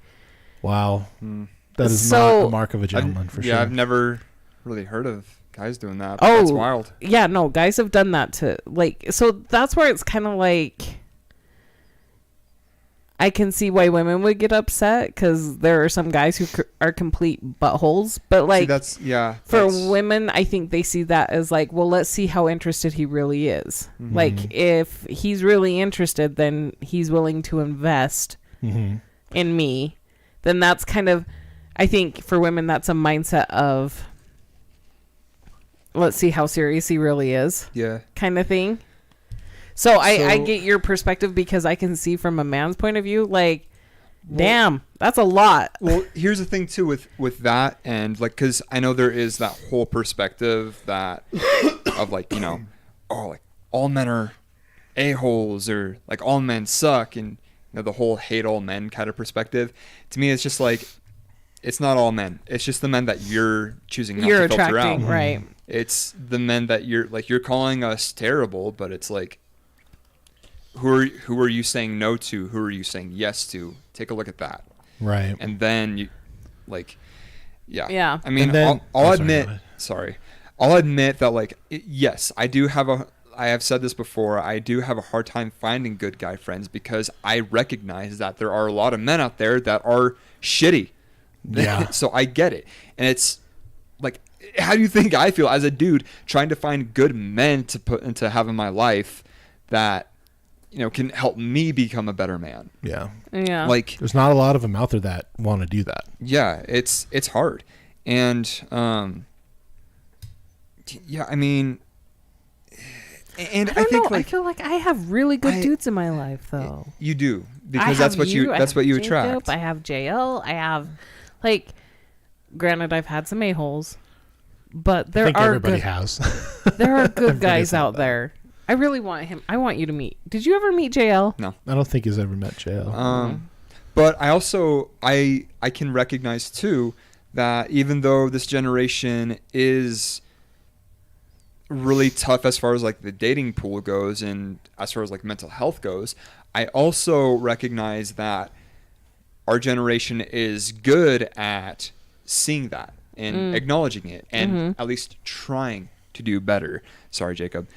wow. That is not the mark of a gentleman, for sure. Yeah, I've never really heard of guys doing that. Oh, that's wild. Yeah, no, guys have done that to, like, so that's where it's kind of like, I can see why women would get upset because there are some guys who are complete buttholes. But like, for women, I think they see that as like, well, let's see how interested he really is. Mm-hmm. Like, if he's really interested, then he's willing to invest in me. Then that's kind of, I think for women, that's a mindset of, let's see how serious he really is. Yeah. Kind of thing. So I get your perspective because I can see from a man's point of view, like, damn, that's a lot. Well, here's the thing too with that, and like, because I know there is that whole perspective that of like, you know, oh, like all men are a-holes or like all men suck, and you know, the whole hate all men kind of perspective. To me, it's just like, it's not all men. It's just the men that you're choosing not to filter out. Right. It's the men that you're calling us terrible, but it's like, who are you saying no to? Who are you saying yes to? Take a look at that. Right. And then you, like, yeah. Yeah. I mean, then, I'll admit that, like, yes, I have said this before, I do have a hard time finding good guy friends because I recognize that there are a lot of men out there that are shitty. Yeah. So I get it. And it's like, how do you think I feel as a dude trying to find good men to have in my life that, you know, can help me become a better man? Yeah. Yeah. Like, there's not a lot of them out there that want to do that. Yeah, it's hard. And yeah, I mean, and I think like, I feel like I have really good dudes in my life though. You do, because that's what you attract. I have JL, I have, like, granted I've had some a-holes, but there everybody has. There are good guys out there. I really want him. I want you to meet. Did you ever meet JL? No. I don't think he's ever met JL. But I also, I can recognize too that even though this generation is really tough as far as like the dating pool goes and as far as like mental health goes, I also recognize that our generation is good at seeing that and acknowledging it and at least trying to do better. Sorry, Jacob.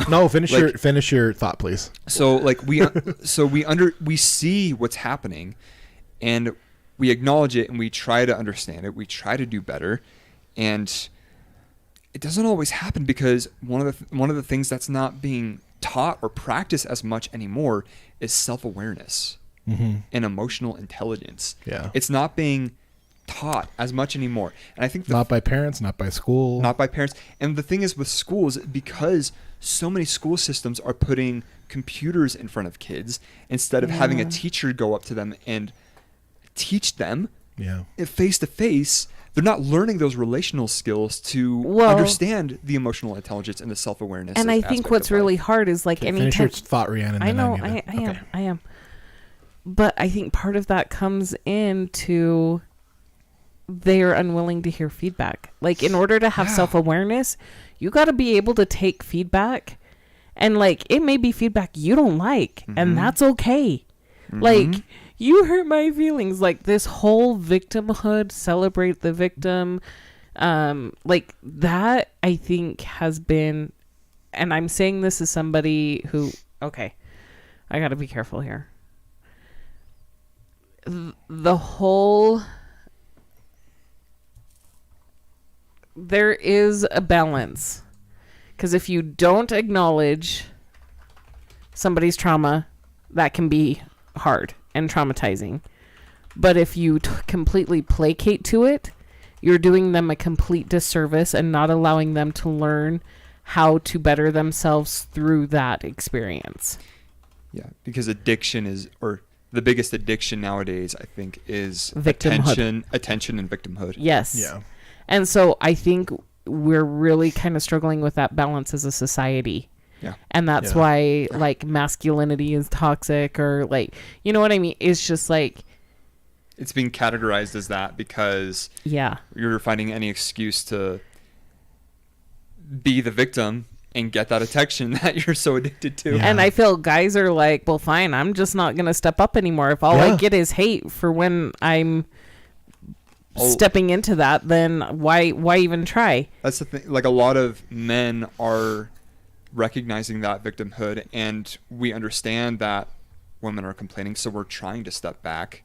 No, finish your thought, please. So like we see what's happening, and we acknowledge it, and we try to understand it. We try to do better, and it doesn't always happen because one of the things that's not being taught or practiced as much anymore is self-awareness and emotional intelligence. Yeah, it's not being taught as much anymore, and I think not by parents, not by school, And the thing is with schools, because so many school systems are putting computers in front of kids instead of having a teacher go up to them and teach them face to face. They're not learning those relational skills to understand the emotional intelligence and the self-awareness. And I think what's really hard is like finish your thought, ReAnne. I know, I am. But I think part of that comes into they're unwilling to hear feedback. Like, in order to have self-awareness, you got to be able to take feedback, and like it may be feedback you don't like, and that's okay. Like, you hurt my feelings. Like, this whole victimhood, celebrate the victim, like that, I think has been, and I'm saying this as somebody who, okay, I got to be careful here. The whole, there is a balance, because if you don't acknowledge somebody's trauma, that can be hard and traumatizing. But if you completely placate to it, you're doing them a complete disservice and not allowing them to learn how to better themselves through that experience. Yeah, because addiction is, or the biggest addiction nowadays, I think, is Victimhood. attention and victimhood. Yes. Yeah. And so I think we're really kind of struggling with that balance as a society. Yeah. And that's why like masculinity is toxic, or like, you know what I mean? It's just like, it's being categorized as that because you're finding any excuse to be the victim and get that attention that you're so addicted to. And I feel guys are like, well, fine, I'm just not going to step up anymore. If all I get is hate for when I'm stepping into that, then why even try? That's the thing. Like, a lot of men are recognizing that victimhood, and we understand that women are complaining, so we're trying to step back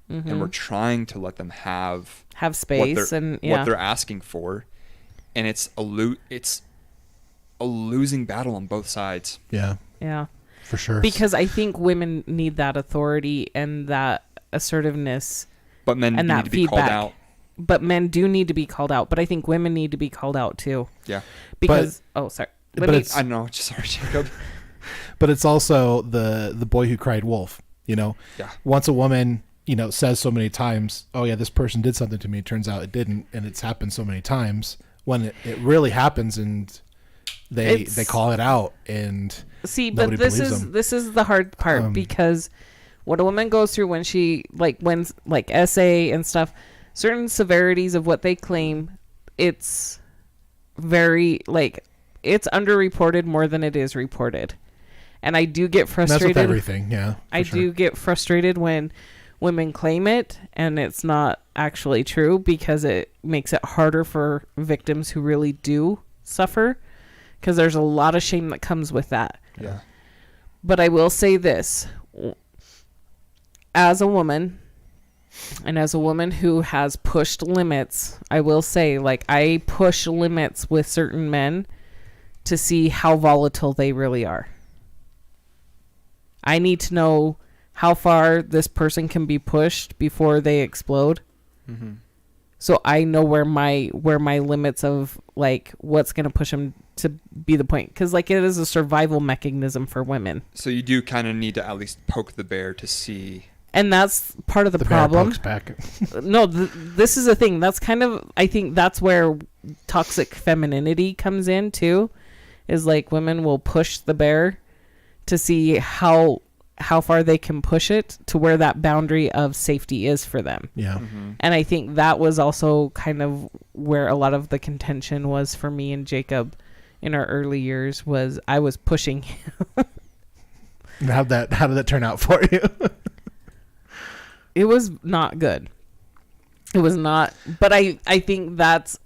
and we're trying to let them have space and what they're asking for, and it's a losing battle on both sides. Yeah for sure, because I think women need that authority and that assertiveness, but men and need that to be feedback. called out. But men do need to be called out, but I think women need to be called out too. Yeah, because sorry, I know, sorry, Jacob. But it's also the boy who cried wolf. You know, once a woman, you know, says so many times, oh yeah, this person did something to me, it turns out it didn't, and it's happened so many times, when it really happens and they call it out, and but this is the hard part, because what a woman goes through when she when SA and stuff, certain severities of what they claim, it's very it's underreported more than it is reported. And I do get frustrated. And that's with everything, I do get frustrated when women claim it and it's not actually true, because it makes it harder for victims who really do suffer, because there's a lot of shame that comes with that. Yeah. But I will say this, as a woman, and as a woman who has pushed limits, I will say, I push limits with certain men to see how volatile they really are. I need to know how far this person can be pushed before they explode. Mm-hmm. So I know where my limits of what's going to push them to be the point. Because it is a survival mechanism for women. So you do kind of need to at least poke the bear to see. And that's part of the problem. Bear pokes back. No, this is a thing. That's kind of, I think that's where toxic femininity comes in too. Is women will push the bear to see how how far they can push it to where that boundary of safety is for them. Yeah. And I think that was also kind of where a lot of the contention was for me and Jacob in our early years. Was I was pushing him. And how did that turn out for you? It was not good. It was not, but I think that's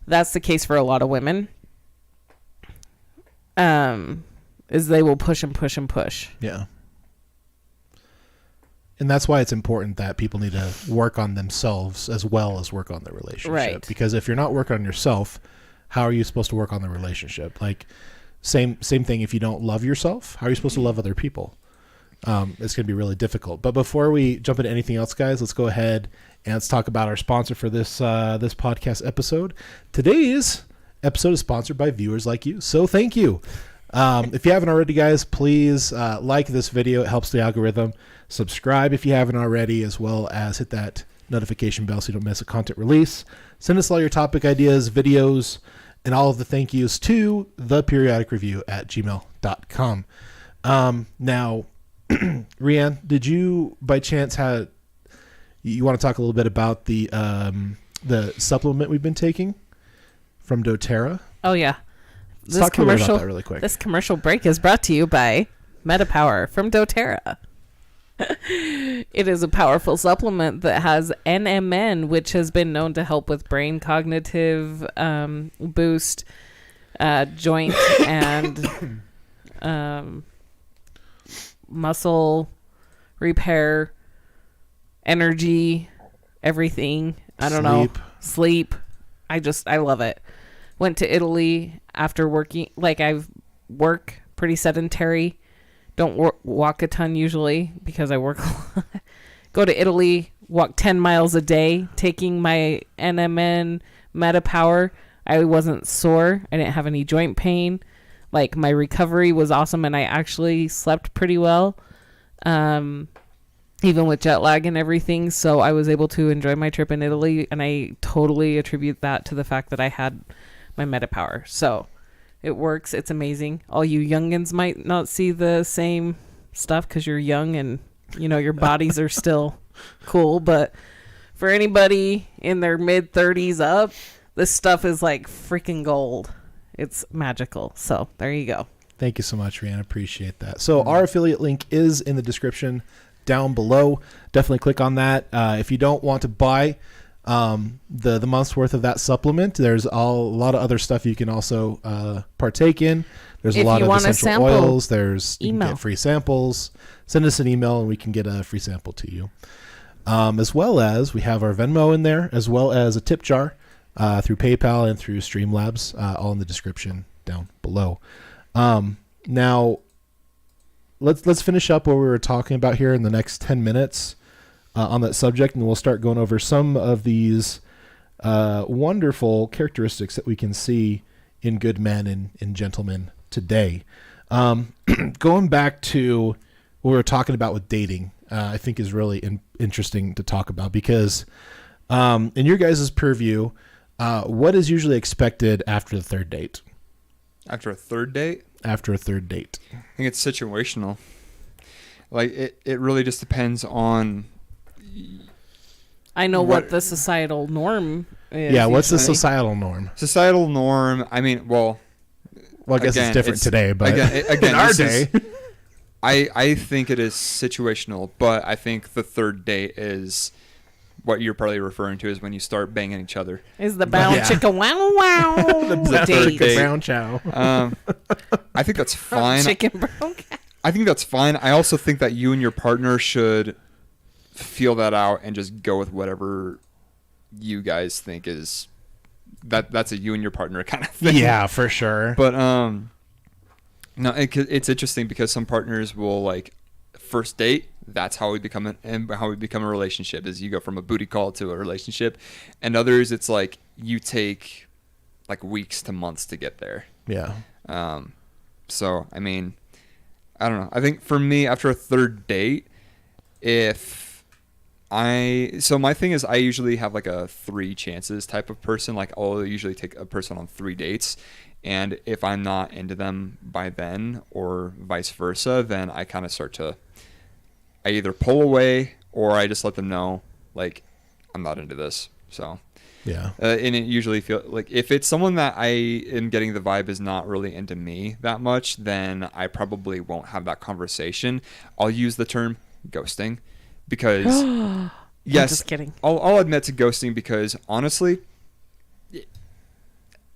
the case for a lot of women. Is they will push and push and push. Yeah. And that's why it's important that people need to work on themselves as well as work on the relationship. Right. Because if you're not working on yourself, how are you supposed to work on the relationship? Like, same thing. If you don't love yourself, how are you supposed to love other people? It's going to be really difficult. But before we jump into anything else, guys, let's go ahead and let's talk about our sponsor for this podcast episode. Today's episode is sponsored by viewers like you. So thank you. If you haven't already, guys, please like this video. It helps the algorithm. Subscribe if you haven't already, as well as hit that notification bell so you don't miss a content release. Send us all your topic ideas, videos, and all of the thank yous to theperiodicreview@gmail.com. Now, ReAnne, did you by chance you want to talk a little bit about the supplement we've been taking from doTERRA? Oh yeah. Let's talk a little bit about that really quick. This commercial break is brought to you by MetaPower from doTERRA. It is a powerful supplement that has NMN, which has been known to help with brain cognitive boost, joint and muscle repair, energy, everything. I don't know. Sleep. I love it. Went to Italy after working, like I work pretty sedentary. Don't walk a ton usually because I work a lot. Go to Italy, walk 10 miles a day, taking my NMN MetaPower. I wasn't sore. I didn't have any joint pain. Like, my recovery was awesome, and I actually slept pretty well, even with jet lag and everything. So I was able to enjoy my trip in Italy, and I totally attribute that to the fact that I had my MetaPower. So it works. It's amazing. All you youngins might not see the same stuff because you're young and, you know, your bodies are still cool. But for anybody in their mid-30s up, this stuff is like freaking gold. It's magical. So there you go. Thank you so much, ReAnne. Appreciate that. So our affiliate link is in the description down below. Definitely click on that. If you don't want to buy the month's worth of that supplement, there's a lot of other stuff you can also partake in. There's a lot of essential oils. You can get free samples. Send us an email and we can get a free sample to you. As well as we have our Venmo in there, as well as a tip jar through PayPal and through Streamlabs, all in the description down below. Now let's finish up what we were talking about here in the next 10 minutes on that subject, and we'll start going over some of these wonderful characteristics that we can see in good men and gentlemen today. Going back to what we were talking about with dating, I think is really interesting to talk about because in your guys' purview, what is usually expected after the third date? After a third date? After a third date. I think it's situational. Like, it really just depends on... I know what the societal norm is. Yeah, what's the societal norm? Societal norm, I mean, well, I guess it's different today, but again, in our day... I think it is situational, but I think the third date is what you're probably referring to is when you start banging each other. Is the brown chicka wow wow the third date. Brown chow. I think that's fine. Chicken brown cow. I think that's fine. I also think that you and your partner should feel that out and just go with whatever you guys think is that's a you and your partner kind of thing. Yeah, for sure. But no, it's interesting because some partners will like first date. That's how we become a relationship. Is you go from a booty call to a relationship, and others it's like you take like weeks to months to get there. Yeah. So I mean, I don't know. I think for me, after a third date, if So my thing is I usually have like a 3 chances type of person. Like I'll usually take a person on 3 dates. And if I'm not into them by then or vice versa, then I kind of I either pull away or I just let them know, like, I'm not into this. So, Yeah. And it usually feels like if it's someone that I am getting the vibe is not really into me that much, then I probably won't have that conversation. I'll use the term ghosting because, yes, I'm just kidding. I'll admit to ghosting because honestly,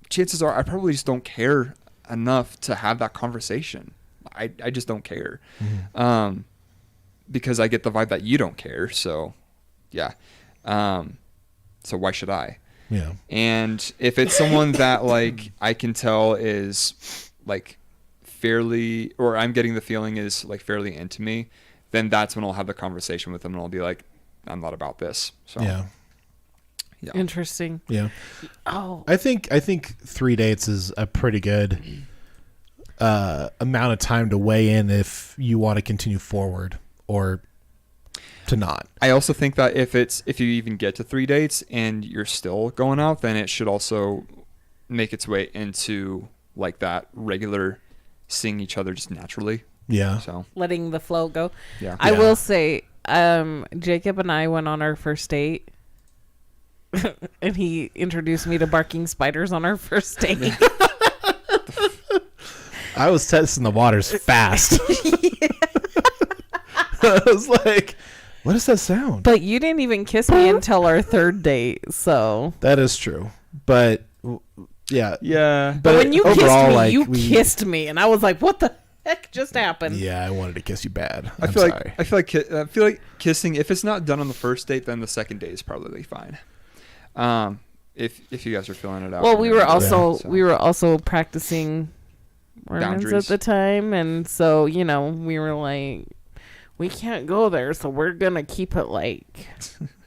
chances are I probably just don't care enough to have that conversation. I just don't care. Mm-hmm. Because I get the vibe that you don't care. So, yeah. So why should I? Yeah. And if it's someone that like I can tell is like fairly, or I'm getting the feeling is like fairly into me, then that's when I'll have the conversation with them and I'll be like, I'm not about this. So Yeah. yeah. Interesting. Yeah. Oh, I think 3 dates is a pretty good amount of time to weigh in if you want to continue forward or to not. I also think that if you even get to 3 dates and you're still going out, then it should also make its way into like that regular seeing each other just naturally. Yeah. So letting the flow go. yeah. I will say, Jacob and I went on our first date. And he introduced me to barking spiders on our first date. I was testing the waters fast. I was like, what does that sound? But you didn't even kiss me until our 3rd date, so. That is true. But yeah. Yeah. But when you kissed overall, me, like, you kissed me, and I was like, what the heck just happened? Yeah, I wanted to kiss you bad. I feel like kissing, if it's not done on the first date, then the second date is probably fine. If you guys are feeling it out. Well, we were Yeah, also practicing Mormons at Boundaries. the time, and so we were like, we can't go there, so we're gonna keep it like.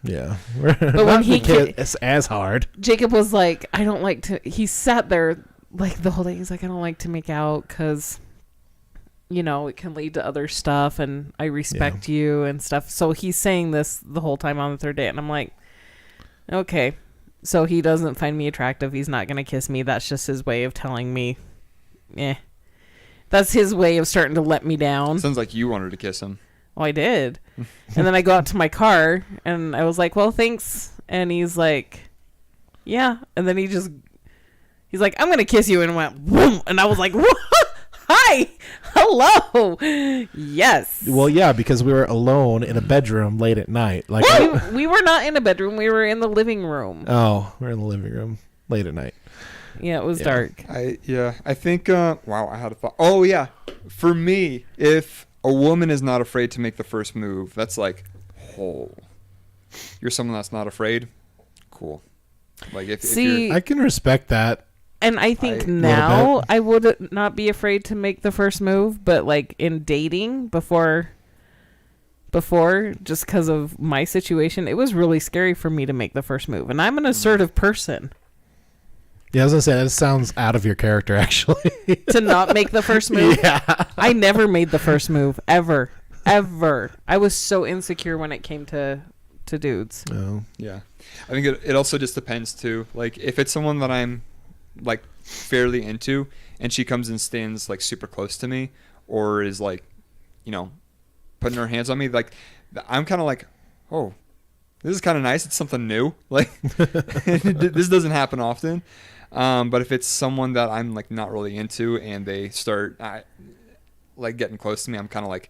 Yeah. But when he it's as hard. Jacob was like, I don't like to. He sat there like the whole day. He's like, I don't like to make out because, it can lead to other stuff, and I respect you and stuff. So he's saying this the whole time on the 3rd date, and I'm like, okay. So he doesn't find me attractive. He's not gonna kiss me. That's just his way of telling me, That's his way of starting to let me down. Sounds like you wanted to kiss him. Oh, I did. And then I go out to my car and I was like, well, thanks. And he's like, yeah. And then he's like, I'm going to kiss you. And went, boom. And I was like, what? Hi. Hello. Yes. Well, yeah, because we were alone in a bedroom late at night. Like we were not in a bedroom. We were in the living room. Oh, we're in the living room late at night. Yeah, it was dark. I think, wow, I had a thought. Oh, yeah. For me, if a woman is not afraid to make the first move, that's like, you're someone that's not afraid? Cool. Like, if you're... I can respect that. And I think now I would not be afraid to make the first move, but like in dating before, just because of my situation, it was really scary for me to make the first move. And I'm an assertive person. Yeah, I was going to say, that sounds out of your character, actually. To not make the first move? Yeah. I never made the first move, ever. I was so insecure when it came to dudes. Oh. Yeah. I think it also just depends, too. Like, if it's someone that I'm, like, fairly into, and she comes and stands, like, super close to me, or is, like, putting her hands on me, like, I'm kind of like, oh, this is kind of nice. It's something new. Like, this doesn't happen often. But if it's someone that I'm like not really into and they start like getting close to me, I'm kind of like,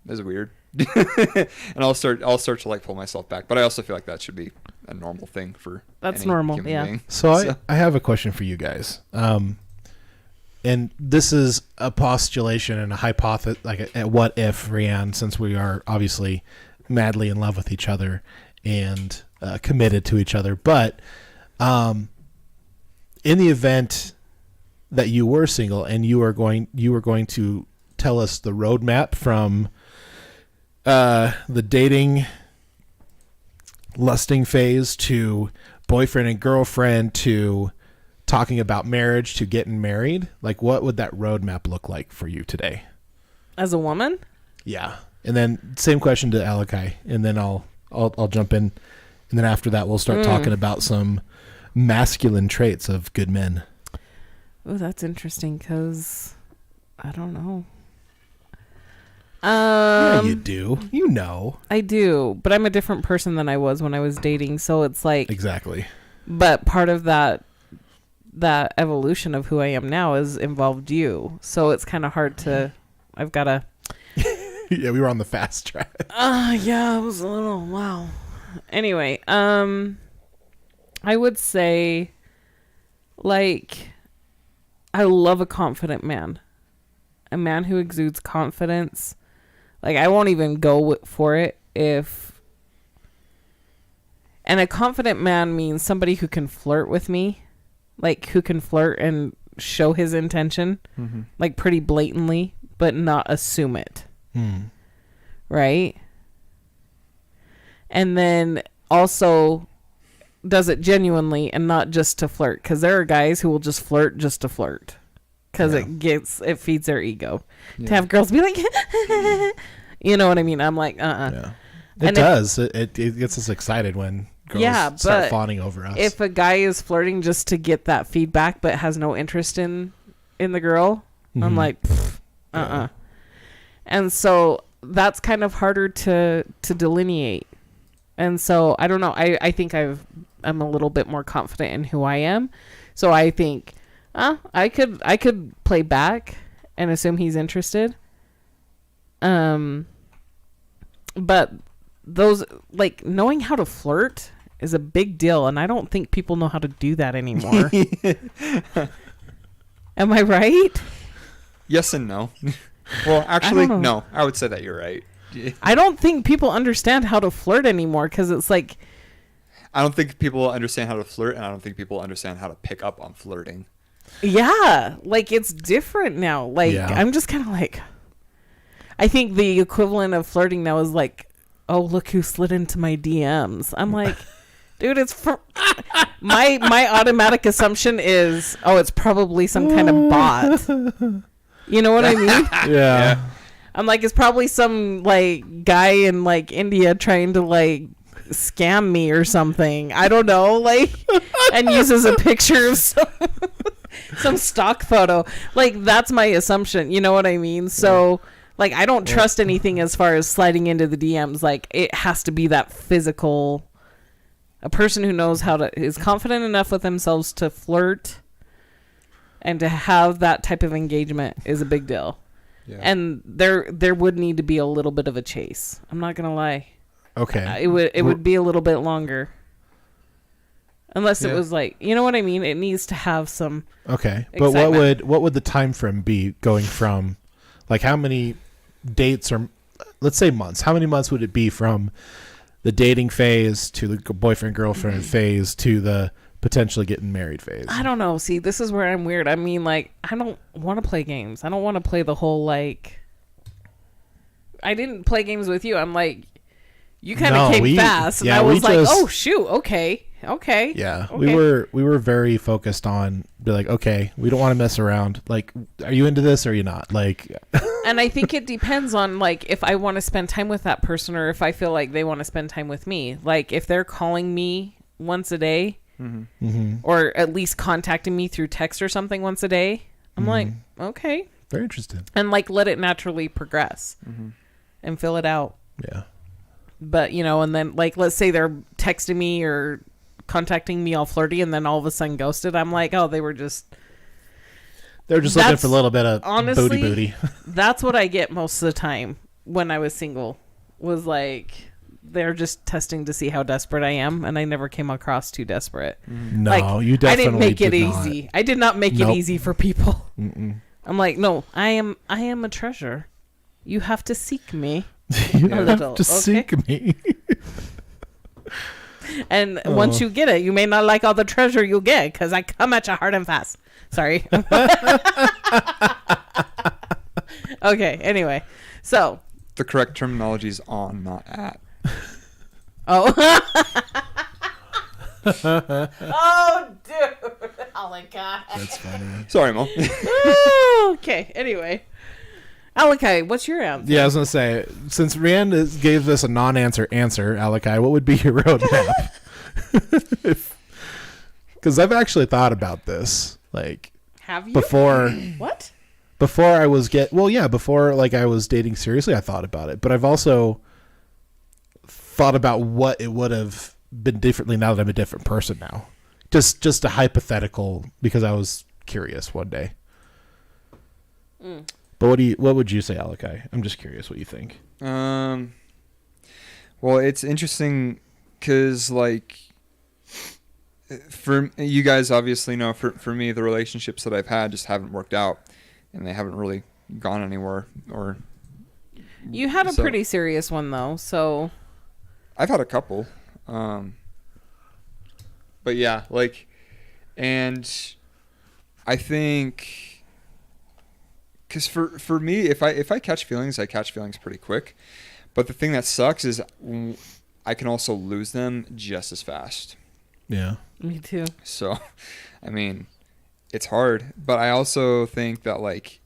this is weird. And I'll start to like pull myself back. But I also feel like that should be a normal thing for any normal, human yeah. being. So I have a question for you guys. And this is a postulation and a hypothesis, like a what if, ReAnne, since we are obviously madly in love with each other and committed to each other. But in the event that you were single and you were going to tell us the roadmap from the dating, lusting phase to boyfriend and girlfriend to talking about marriage to getting married, like what would that roadmap look like for you today? As a woman? Yeah. And then same question to Alakai, and then I'll jump in, and then after that we'll start talking about some masculine traits of good men. Oh, that's interesting because I don't know. Yeah, you do. You know. I do, but I'm a different person than I was when I was dating, so it's like Exactly. But part of that evolution of who I am now has involved you, so it's kind of hard to. I've got to. Yeah, we were on the fast track. Yeah, it was a little wow. Anyway, I would say, like, I love a confident man, a man who exudes confidence. Like, I won't even go for it if. And a confident man means somebody who can flirt with me, like who can flirt and show his intention, like pretty blatantly, but not assume it. Right? And then also does it genuinely and not just to flirt, because there are guys who will just flirt just to flirt because it feeds their ego to have girls be like you know what I mean. I'm like yeah. It does. It gets us excited when girls start fawning over us. If a guy is flirting just to get that feedback but has no interest in the girl, I'm like and so that's kind of harder to delineate. And so I don't know. I think I'm a little bit more confident in who I am. So I think I could play back and assume he's interested. But those, like, knowing how to flirt is a big deal, and I don't think people know how to do that anymore. Am I right? Yes and no. Well, actually, no. I would say that you're right. I don't think people understand how to flirt anymore, because it's like... I don't think people understand how to flirt, and I don't think people understand how to pick up on flirting. Yeah, like, it's different now. Like, I'm just kind of like... I think the equivalent of flirting now is like, oh, look who slid into my DMs. I'm like... Dude, it's my automatic assumption is, oh, it's probably some kind of bot. You know what I mean? Yeah. I'm like, it's probably some like guy in like India trying to like scam me or something. I don't know, like, and uses a picture of some stock photo. Like, that's my assumption. You know what I mean? So, like, I don't trust anything as far as sliding into the DMs. Like, it has to be that physical. A person who knows how to, is confident enough with themselves to flirt and to have that type of engagement is a big deal. Yeah. And there would need to be a little bit of a chase. I'm not going to lie. Okay. It would be a little bit longer. Unless it was like, you know what I mean? It needs to have some Okay. excitement. But what would the time frame be going from, like, how many dates or, let's say months, how many months would it be from the dating phase to the boyfriend-girlfriend phase to the potentially getting married phase? I don't know. See, this is where I'm weird. I mean, like, I don't want to play games. I don't want to play the whole, like... I didn't play games with you. I'm like... You kind of came fast. And I was like, oh, shoot. Okay. Yeah. Okay. We were very focused on, be like, okay, we don't want to mess around. Like, are you into this or are you not? Like... And I think it depends on, like, if I want to spend time with that person or if I feel like they want to spend time with me. Like, if they're calling me once a day or at least contacting me through text or something once a day, I'm like, okay. Very interesting. And, like, let it naturally progress and fill it out. Yeah. But, you know, and then, like, let's say they're texting me or contacting me all flirty and then all of a sudden ghosted. I'm like, oh, they were just... They're just looking for a little bit of honestly, booty. That's what I get most of the time when I was single. Was like, they're just testing to see how desperate I am, and I never came across too desperate. No, like, you definitely I didn't make it not. easy. I did not make it easy for people. I'm like, no, I am a treasure. You have to seek me. You have to seek me. And once you get it, you may not like all the treasure you'll get because I come at you hard and fast. Sorry. Okay, anyway. So. The correct terminology is on, not at. Oh. Oh, dude. Oh, my God. That's funny. Sorry, Mom. Okay, anyway. Alakai, what's your answer? Yeah, I was gonna say, since ReAnne gave this a non-answer answer, Alakai, what would be your roadmap? Because I've actually thought about this, like, Have you? before What? I was before like I was dating seriously, I thought about it, but I've also thought about what it would have been differently now that I'm a different person now. Just a hypothetical, because I was curious one day. But what would you say, Alakai? I'm just curious what you think. Well, it's interesting because, like, for you guys obviously know, for me, the relationships that I've had just haven't worked out, and they haven't really gone anywhere. Or You had a pretty serious one, though, so... I've had a couple. But yeah, like, and I think... Because for me, if I catch feelings, I catch feelings pretty quick. But the thing that sucks is I can also lose them just as fast. Yeah. Me too. So, I mean, it's hard. But I also think that, like,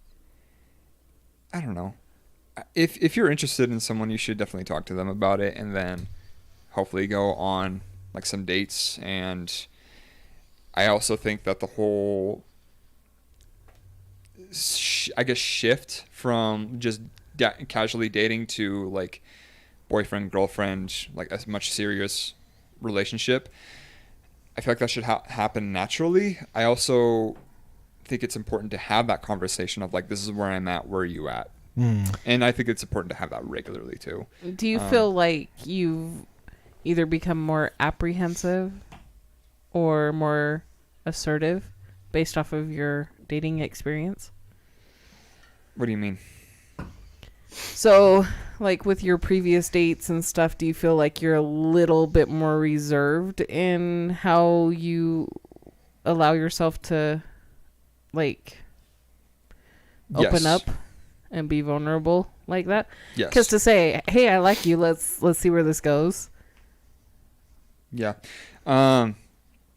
I don't know. If you're interested in someone, you should definitely talk to them about it, and then hopefully go on, like, some dates. And I also think that the whole... I guess shift from just casually dating to, like, boyfriend, girlfriend, like a much serious relationship, I feel like that should happen naturally. I also think it's important to have that conversation of, like, this is where I'm at, where are you at? And I think it's important to have that regularly too. Do you feel like you've either become more apprehensive or more assertive based off of your dating experience? What do you mean? So, like, with your previous dates and stuff, do you feel like you're a little bit more reserved in how you allow yourself to, like, open up and be vulnerable like that? Yes. Because to say, hey, I like you, let's see where this goes. Yeah.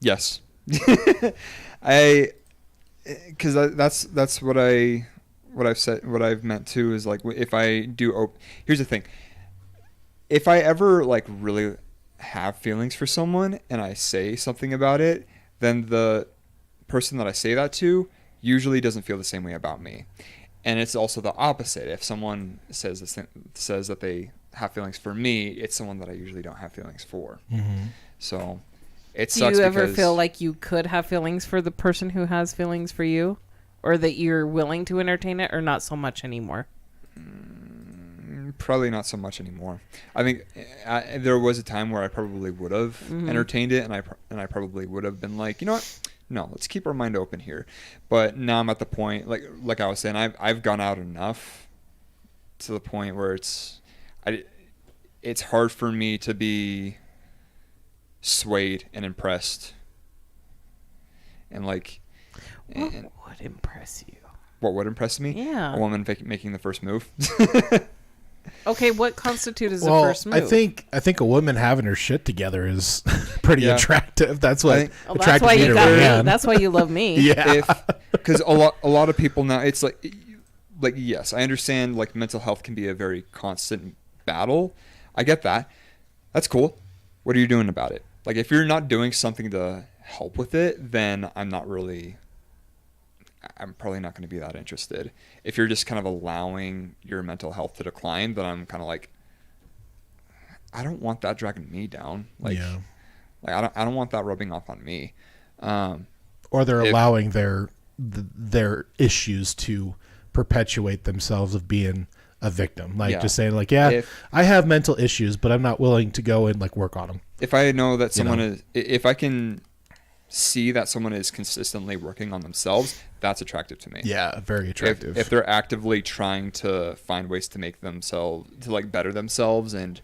Yes. Because that's what I've said, what I've meant too, is, like, if I do here's the thing. If I ever, like, really have feelings for someone and I say something about it, then the person that I say that to usually doesn't feel the same way about me. And it's also the opposite. If someone says that they have feelings for me, it's someone that I usually don't have feelings for. Mm-hmm. So it sucks. Do you ever feel like you could have feelings for the person who has feelings for you? Or that you're willing to entertain it, or not so much anymore? Probably not so much anymore. I think there was a time where I probably would have entertained it, and I probably would have been like, you know what? No, let's keep our mind open here. But now I'm at the point, like I was saying, I've gone out enough to the point where it's hard for me to be swayed and impressed. And, like... What would impress you? What would impress me? Yeah. A woman making the first move. Okay, what constitutes the first move? I think a woman having her shit together is pretty attractive. That's what that's attracted why me you to got me. ReAnne. That's why you love me. Yeah. Because a lot of people now, it's like, yes, I understand, like, mental health can be a very constant battle. I get that. That's cool. What are you doing about it? Like, if you're not doing something to help with it, then I'm probably not going to be that interested. If you're just kind of allowing your mental health to decline, then I'm kind of like, I don't want that dragging me down. Like, I don't want that rubbing off on me. Or they're allowing their issues to perpetuate themselves of being a victim. Like, just saying, like, I have mental issues, but I'm not willing to go and, like, work on them. If I know that if I can see that someone is consistently working on themselves, that's attractive to me. Yeah, very attractive. If they're actively trying to find ways to make themselves, to, like, better themselves, and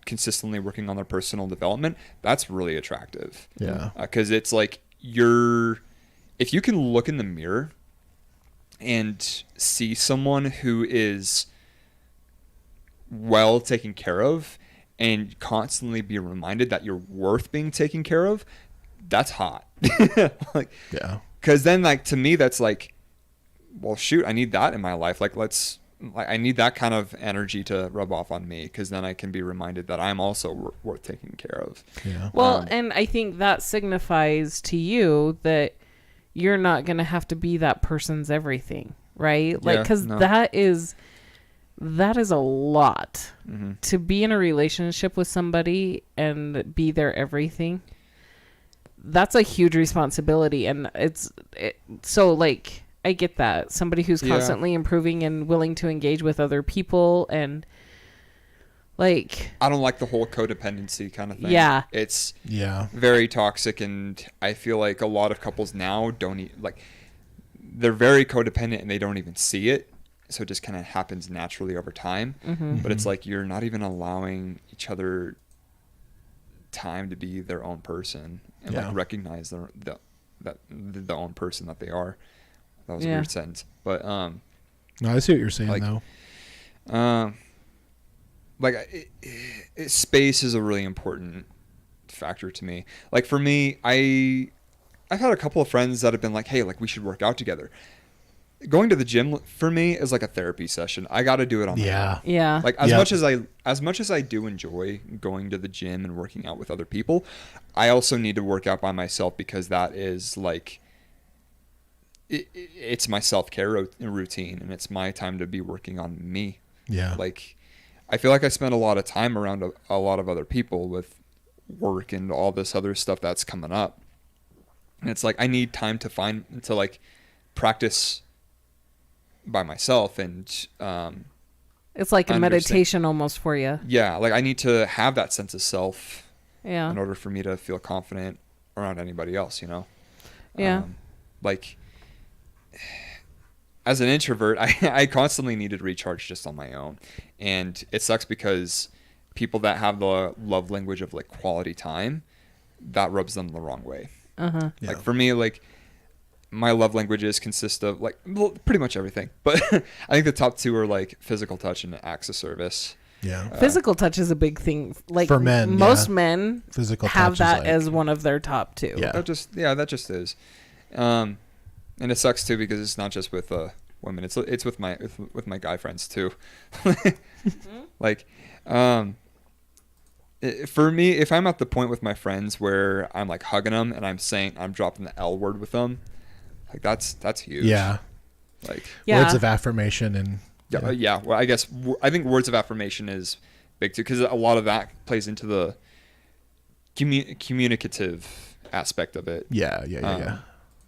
consistently working on their personal development, that's really attractive. Yeah. Because it's like, if you can look in the mirror and see someone who is well taken care of and constantly be reminded that you're worth being taken care of, that's hot. Like, yeah. Because then, like, to me, that's like, well, shoot, I need that in my life. Like, I need that kind of energy to rub off on me, because then I can be reminded that I'm also worth taking care of. Yeah. Well, and I think that signifies to you that you're not going to have to be that person's everything, right? Like, because that is a lot to be in a relationship with somebody and be their everything. That's a huge responsibility. And so like, I get that. Somebody who's constantly improving and willing to engage with other people, and like, I don't like the whole codependency kind of thing. Yeah. It's very toxic, and I feel like a lot of couples now they're very codependent and they don't even see it. So it just kind of happens naturally over time. But it's like, you're not even allowing each other time to be their own person and like recognize the own person that they are. That was a weird sentence, but no, I see what you're saying though. Space is a really important factor to me. Like for me, I've had a couple of friends that have been like, hey, like we should work out together. Going to the gym for me is like a therapy session. I got to do it on my own. Yeah. Like as much as I do enjoy going to the gym and working out with other people, I also need to work out by myself, because that is like, it's my self-care routine, and it's my time to be working on me. Yeah. Like, I feel like I spend a lot of time around a lot of other people with work and all this other stuff that's coming up. And it's like, I need time to like practice by myself, and it's like a meditation almost for you. Yeah. Like, I need to have that sense of self in order for me to feel confident around anybody else, Yeah. Like, as an introvert, I constantly needed to recharge just on my own. And it sucks because people that have the love language of like quality time, that rubs them the wrong way. Like for me, like my love languages consist of like pretty much everything. But I think the top two are like physical touch and acts of service. Yeah. Physical touch is a big thing. Like for men, most men physical have touch that is as one of their top two. Yeah. That just is. And it sucks too, because it's not just with women. It's with my guy friends too. Like, for me, if I'm at the point with my friends where I'm like hugging them and I'm dropping the L word with them, like that's huge. Yeah. Like words of affirmation and. Yeah. Well, I think words of affirmation is big too, because a lot of that plays into the communicative aspect of it. Yeah.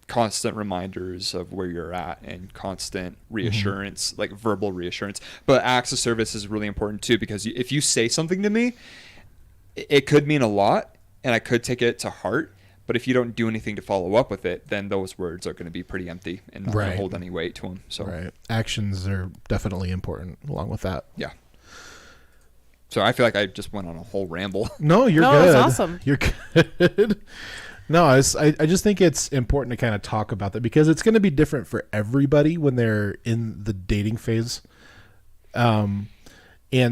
Constant reminders of where you're at and constant reassurance, like verbal reassurance. But acts of service is really important too, because if you say something to me, it could mean a lot and I could take it to heart. But if you don't do anything to follow up with it, then those words are going to be pretty empty and not going to hold any weight to them. So actions are definitely important along with that. Yeah. So I feel like I just went on a whole ramble. No, you're good. No, it's awesome. You're good. No, I just think it's important to kind of talk about that, because it's going to be different for everybody when they're in the dating phase. And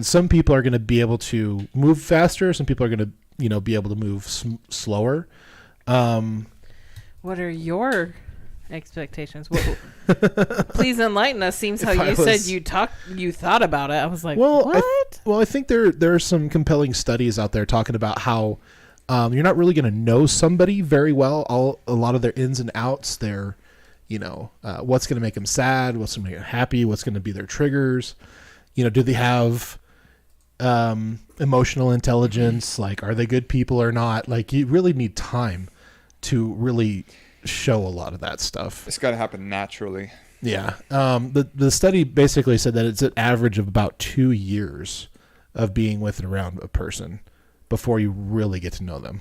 some people are going to be able to move faster. Some people are going to, be able to move slower. What are your expectations? Please enlighten us. Seems how you said you thought about it. I was like, what? I think there are some compelling studies out there talking about how you're not really going to know somebody very well. A lot of their ins and outs, their, what's going to make them sad, what's going to make them happy, what's going to be their triggers. Do they have emotional intelligence? Like, are they good people or not? Like, you really need time to really show a lot of that stuff. It's got to happen naturally. Yeah. The study basically said that it's an average of about 2 years of being with and around a person before you really get to know them.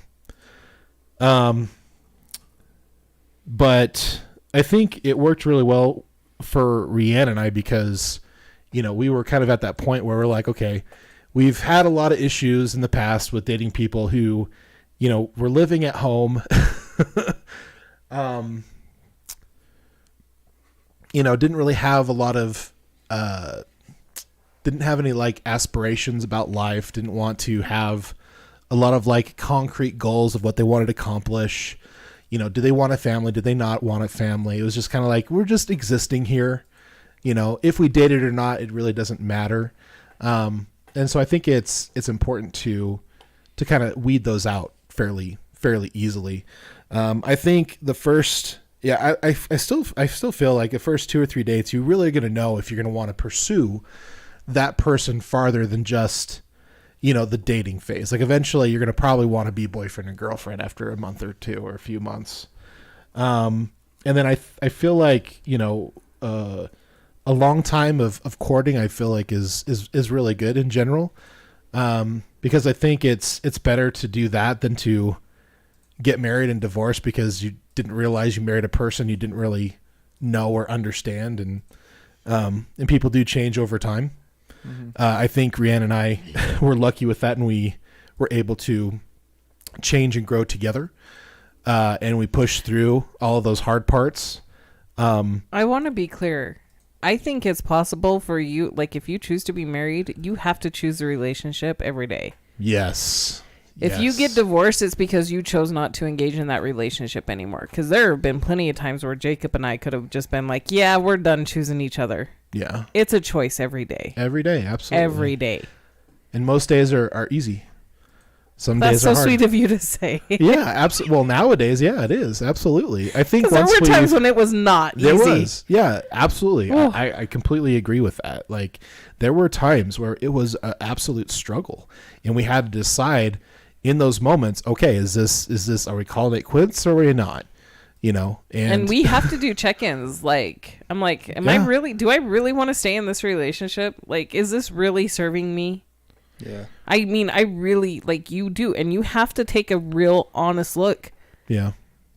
But I think it worked really well for ReAnne and I, because, we were kind of at that point where we're like, okay, we've had a lot of issues in the past with dating people who, were living at home, didn't really have a lot of, didn't have any like aspirations about life, didn't want to have a lot of like concrete goals of what they wanted to accomplish. do they want a family? Did they not want a family? It was just kind of like, we're just existing here. If we dated or not, it really doesn't matter. And so I think it's important to kind of weed those out fairly easily. I think the first, I still feel like the first 2 or 3 dates, you really are going to know if you're going to want to pursue that person farther than just, the dating phase. Like eventually you're going to probably want to be boyfriend and girlfriend after a month or two or a few months. And then I feel like, a long time of courting, I feel like is really good in general. Because I think it's better to do that than to get married and divorce because you didn't realize you married a person you didn't really know or understand. And people do change over time. Mm-hmm. I think ReAnne and I were lucky with that, and we were able to change and grow together. And we pushed through all of those hard parts. I want to be clear. I think it's possible for you, like if you choose to be married, you have to choose the relationship every day. Yes. If you get divorced, it's because you chose not to engage in that relationship anymore. Because there have been plenty of times where Jacob and I could have just been like, yeah, we're done choosing each other. Yeah. It's a choice every day. Every day, absolutely. Every day. And most days are easy. Some That's days are hard. so sweet of you to say. Yeah, absolutely. Well, nowadays, yeah, it is. Absolutely. I think there were times when it was not easy. There was. Yeah, absolutely. I completely agree with that. Like, there were times where it was an absolute struggle. And we had to decide in those moments, okay, is this, are we calling it quits or are we not? And we have to do check-ins. Like, I'm like, do I really want to stay in this relationship? Like, is this really serving me? Yeah. I mean, I really, like, you do. And you have to take a real honest look. Yeah.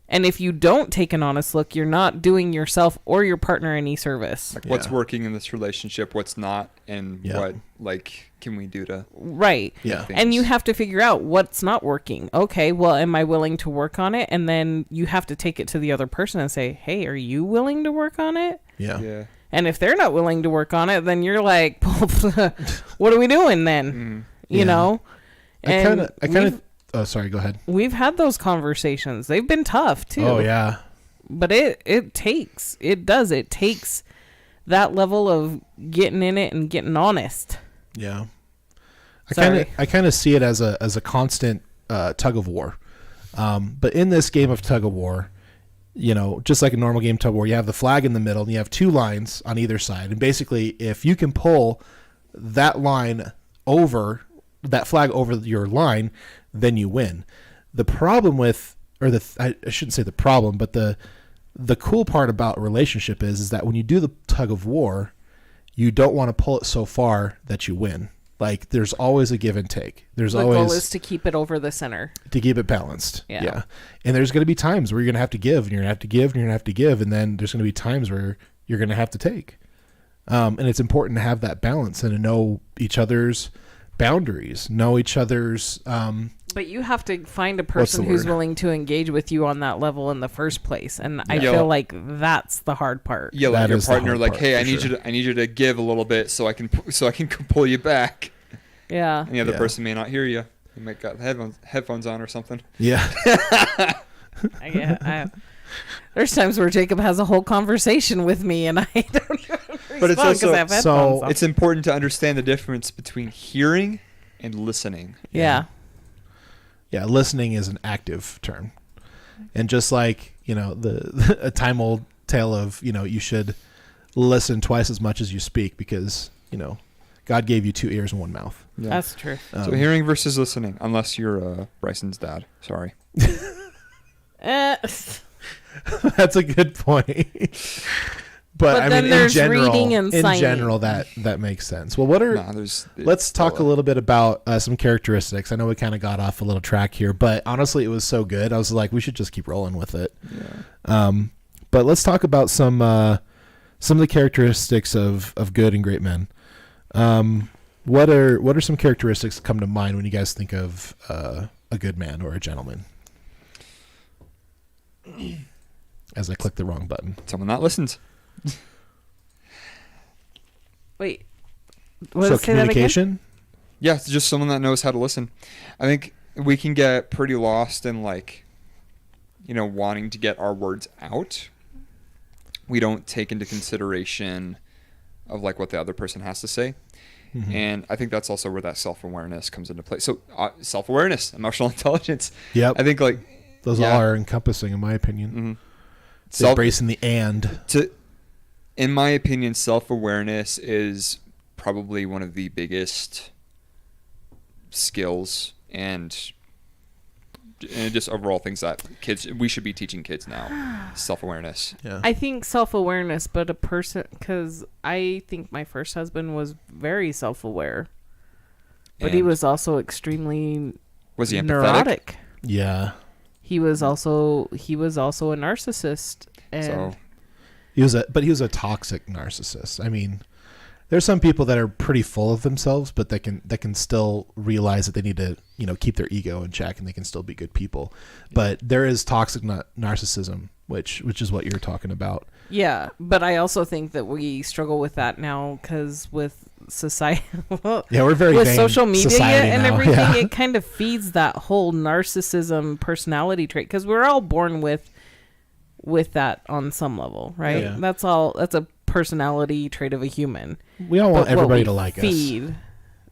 And if you don't take an honest look, you're not doing yourself or your partner any service. Like, what's working in this relationship, what's not, and what, like, can we do to... Right. Yeah. And you have to figure out what's not working. Okay, well, am I willing to work on it? And then you have to take it to the other person and say, hey, are you willing to work on it? Yeah. And if they're not willing to work on it, then you're like, what are we doing then? You know? And I kind of... Oh, sorry, go ahead. We've had those conversations. They've been tough, too. Oh, yeah. But it takes that level of getting in it and getting honest. Yeah. I kind of see it as a constant tug of war. But in this game of tug of war, just like a normal game tug of war, you have the flag in the middle and you have two lines on either side. And basically, if you can pull that line over, that flag over your line, then you win. The problem with, I shouldn't say the problem, but the cool part about a relationship is that when you do the tug of war, you don't want to pull it so far that you win. Like, there's always a give and take. The goal is to keep it over the center. To keep it balanced. Yeah. And there's going to be times where you're going to have to give, and you're going to have to give, and you're going to have to give, and then there's going to be times where you're going to have to take. And it's important to have that balance and to know each other's boundaries, know each other's... But you have to find a person who's willing to engage with you on that level in the first place, and I feel like that's the hard part. Yeah, like your partner, like, hey, I need you to give a little bit so I can pull you back. Yeah. And the other person may not hear you. You might got headphones on or something. Yeah. There's times where Jacob has a whole conversation with me, and I don't even respond but it's also I have headphones on. It's important to understand the difference between hearing and listening. Yeah. Yeah, listening is an active term. And just like, a time-old tale of, you should listen twice as much as you speak because, God gave you 2 ears and 1 mouth. Yeah. That's true. So hearing versus listening, unless you're Bryson's dad. Sorry. That's a good point. But I then mean, there's in reading and signing. general, that makes sense. Well, let's talk a little bit about some characteristics. I know we kind of got off a little track here, but honestly, it was so good. I was like, we should just keep rolling with it. Yeah. But let's talk about some of the characteristics of good and great men. What are some characteristics that come to mind when you guys think of a good man or a gentleman? As I click the wrong button. Someone that listens. Wait. So communication? Yeah, it's just someone that knows how to listen. I think we can get pretty lost in like wanting to get our words out, we don't take into consideration of like what the other person has to say. Mm-hmm. And I think that's also where that self-awareness comes into play. So self-awareness, emotional intelligence. Yep. I think like those all are encompassing, in my opinion. Mm-hmm. Embracing the in my opinion, self-awareness is probably one of the biggest skills and just overall things that we should be teaching kids now. Self-awareness. Yeah. I think self-awareness, but because I think my first husband was very self-aware, but he was also extremely empathetic? neurotic. Yeah. He was also a narcissist, and so he was a toxic narcissist. I mean, there's some people that are pretty full of themselves, but that can still realize that they need to, keep their ego in check, and they can still be good people. But there is toxic narcissism, which is what you're talking about. Yeah, but I also think that we struggle with that now because with society, we're very with social media and now. everything, it kind of feeds that whole narcissism personality trait because we're all born with that on some level, right? Yeah. That's a personality trait of a human. We all want everybody to like us.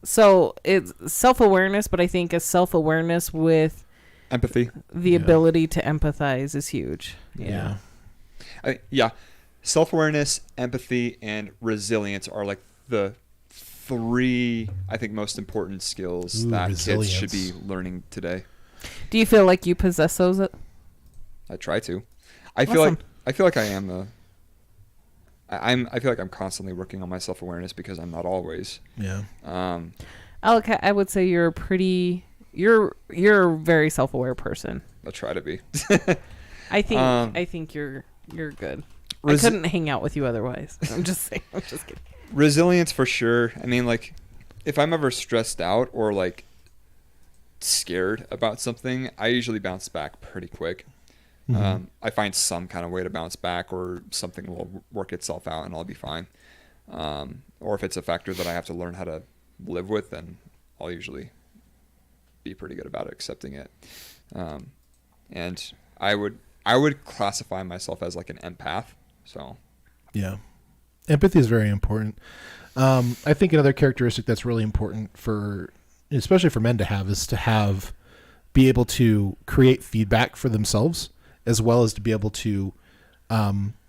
So it's self-awareness, but I think a self-awareness with empathy, the ability to empathize is huge. Yeah. Self-awareness, empathy, and resilience are like the three, I think, most important skills that kids should be learning today. Do you feel like you possess those? I try to. I feel like I am I feel like I'm constantly working on my self-awareness because I'm not always. Yeah. Alakai, I would say you're a very self-aware person. I try to be. I think you're good. I couldn't hang out with you otherwise. I'm just saying. I'm just kidding. Resilience for sure. I mean, like, if I'm ever stressed out or like scared about something, I usually bounce back pretty quick. Mm-hmm. I find some kind of way to bounce back, or something will work itself out and I'll be fine. Or if it's a factor that I have to learn how to live with, then I'll usually be pretty good about accepting it. And I would classify myself as like an empath. So yeah, empathy is very important. I think another characteristic that's really important especially for men to have, is to be able to create feedback for themselves, as well as to be able to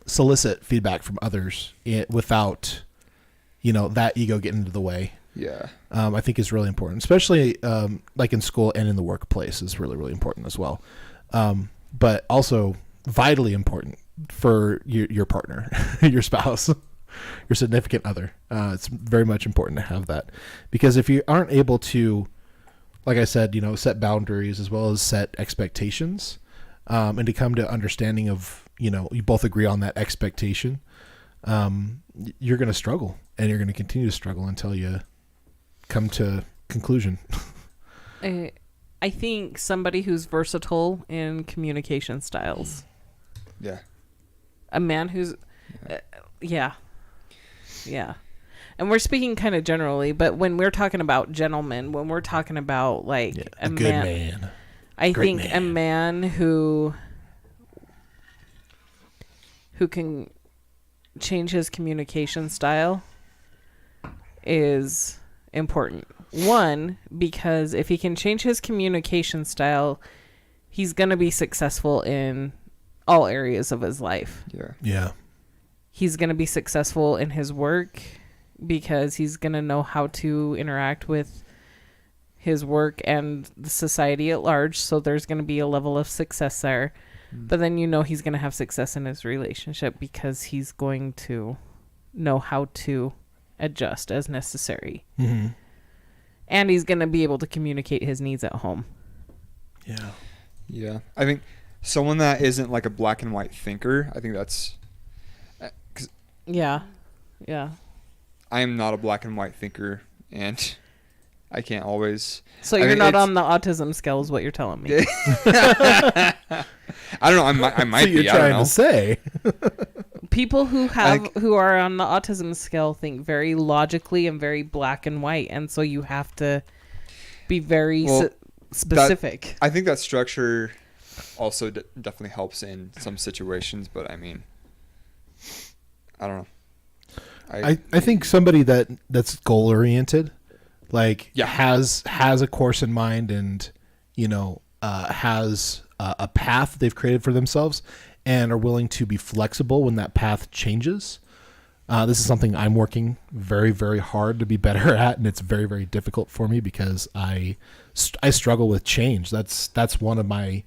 solicit feedback from others without, that ego getting into the way. Yeah. I think is really important, especially like in school and in the workplace is really, really important as well. But also vitally important for your partner, your spouse, your significant other. It's very much important to have that, because if you aren't able to, like I said, set boundaries as well as set expectations, and to come to understanding of, you both agree on that expectation, you're going to struggle, and you're going to continue to struggle until you come to conclusion. I think somebody who's versatile in communication styles. Yeah. A man who's, yeah. And we're speaking kind of generally, but when we're talking about gentlemen, when we're talking about like a good man. I think a man who can change his communication style is important. One, because if he can change his communication style, he's going to be successful in all areas of his life. Yeah. He's going to be successful in his work because he's going to know how to interact with his work and the society at large. So there's going to be a level of success there. But then he's going to have success in his relationship because he's going to know how to adjust as necessary. Mm-hmm. And he's going to be able to communicate his needs at home. Yeah. I think someone that isn't like a black and white thinker, I think that's... Yeah. I am not a black and white thinker, and I can't always... So you're not on the autism scale is what you're telling me. I don't know. I might be. You're trying to say. People who are on the autism scale think very logically and very black and white, and so you have to be very specific. I think that structure also definitely helps in some situations. But I mean, I don't know. I think somebody that's goal oriented, like has a course in mind, and has a path they've created for themselves, and are willing to be flexible when that path changes. This is something I'm working very, very hard to be better at, and it's very, very difficult for me because I struggle with change. That's one of my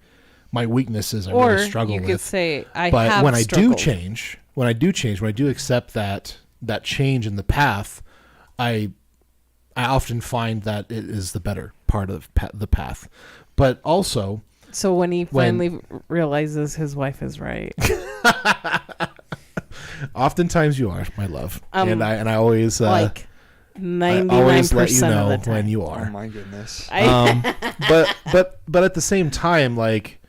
weaknesses. I really struggle with. Or you could say I but have when struggled. when I do accept that change in the path, I often find that it is the better part of the path. But also, so when he finally realizes his wife is right. Oftentimes you are, my love, and I always like 99% I always let you know of the time. when you Oh are. my goodness. But at the same time, like,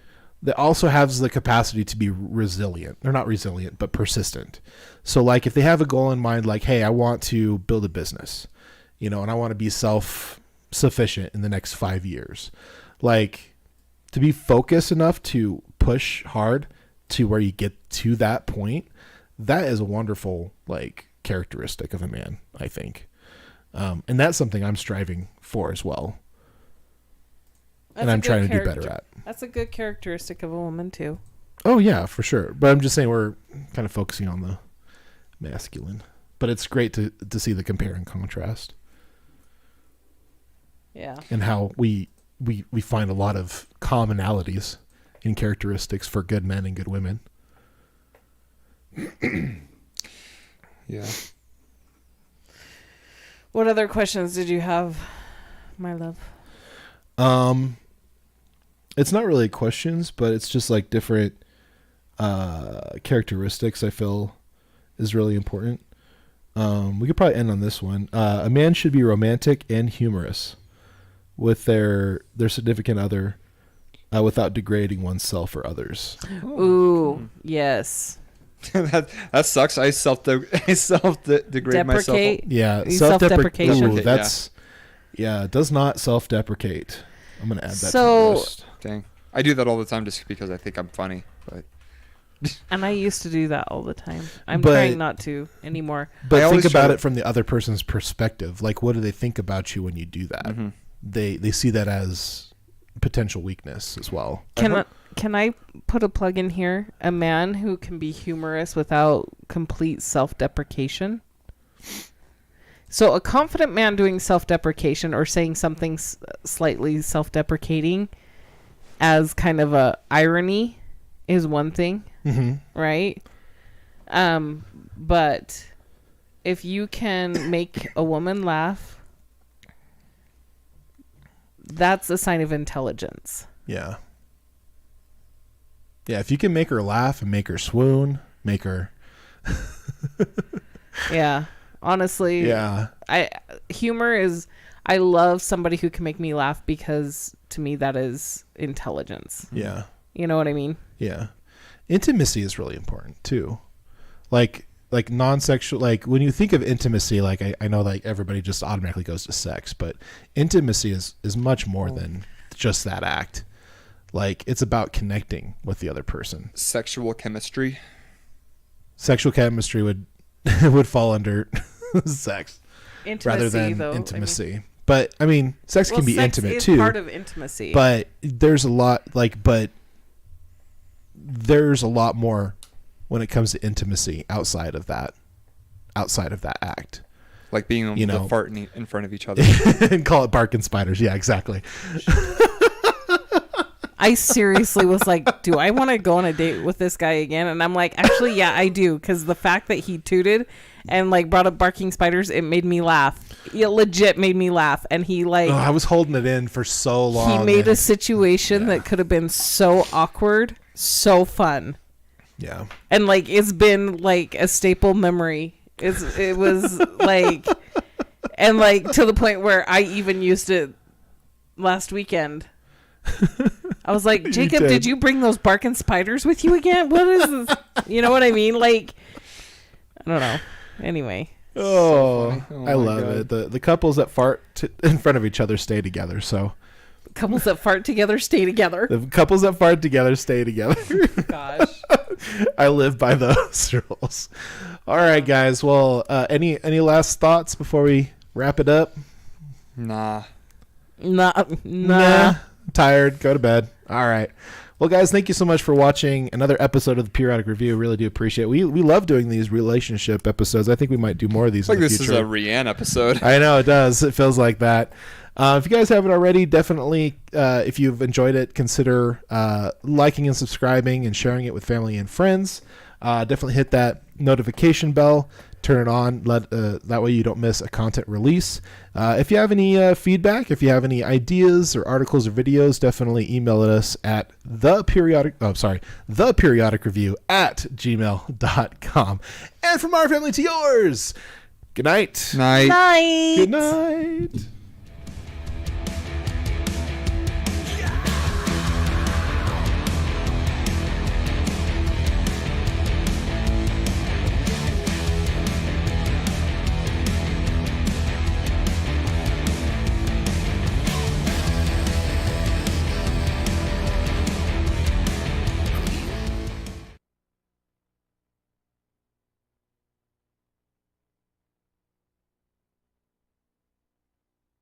that also has the capacity to be resilient. They're not resilient, but persistent. So, like, if they have a goal in mind, like, hey, I want to build a business, and I want to be self-sufficient in the next 5 years, like, to be focused enough to push hard to where you get to that point. That is a wonderful, like, characteristic of a man, I think. And that's something I'm striving for as well. And I'm trying to do better at. That's a good characteristic of a woman, too. Oh, yeah, for sure. But I'm just saying we're kind of focusing on the masculine. But it's great to see the compare and contrast. Yeah. And how we find a lot of commonalities in characteristics for good men and good women. Yeah. What other questions did you have, my love? It's not really questions, but it's just like different characteristics I feel is really important. We could probably end on this one. A man should be romantic and humorous with their significant other without degrading oneself or others. Ooh, yes. that sucks. I degrade myself. Yeah, Self-deprecation. Ooh, that's it does not self-deprecate. I'm gonna add that to the list. Dang, I do that all the time just because I think I'm funny. But and I used to do that all the time. I'm trying not to anymore. But think about it from the other person's perspective. Like, what do they think about you when you do that? Mm-hmm. They see that as potential weakness as well. Can I put a plug in here? A man who can be humorous without complete self-deprecation. So a confident man doing self-deprecation or saying something slightly self-deprecating as kind of a irony is one thing, right? But if you can make a woman laugh, that's a sign of intelligence. Yeah. Yeah, if you can make her laugh and make her swoon, make her... Yeah. Honestly, yeah. Humor is... I love somebody who can make me laugh because to me that is intelligence. Yeah. You know what I mean? Yeah. Intimacy is really important too. Like non-sexual, like when you think of intimacy, like I know like everybody just automatically goes to sex, but intimacy is much more than just that act. Like, it's about connecting with the other person. Sexual chemistry. Sexual chemistry would fall under sex Intimacy, rather than though, intimacy. But I mean, sex can be intimate is too. Part of intimacy. But there's a lot there's a lot more when it comes to intimacy outside of that act. Like being able to fart in front of each other. And call it barking spiders. Yeah, exactly. I seriously was like, do I want to go on a date with this guy again? And I'm like, actually, yeah, I do. Because the fact that he tooted and like brought up barking spiders, it made me laugh. It legit made me laugh. And he like... I was holding it in for so long. He made a situation that could have been so awkward, so fun. Yeah. And like, it's been like a staple memory. It was like... And like, to the point where I even used it last weekend. I was like, Jacob, did you bring those barking spiders with you again? What is this? You know what I mean? Like, I don't know. Anyway. I love it. The couples that fart in front of each other stay together. So Couples that fart together stay together. The couples that fart together stay together. Gosh. I live by those rules. All right, guys. Well, any last thoughts before we wrap it up? Nah. Nah. Tired. Go to bed. All right. Well, guys, thank you so much for watching another episode of the Periodic Review. Really do appreciate it. We love doing these relationship episodes. I think we might do more of these in the It's like future. this is a ReAnne episode. I know, it does. It feels like that. If you guys haven't already, definitely, if you've enjoyed it, consider liking and subscribing and sharing it with family and friends. Definitely hit that notification bell. Turn it on. That way you don't miss a content release. If you have any feedback, if you have any ideas or articles or videos, definitely email us at theperiodicreview@gmail.com. And from our family to yours, good night. Night. Night. Good night.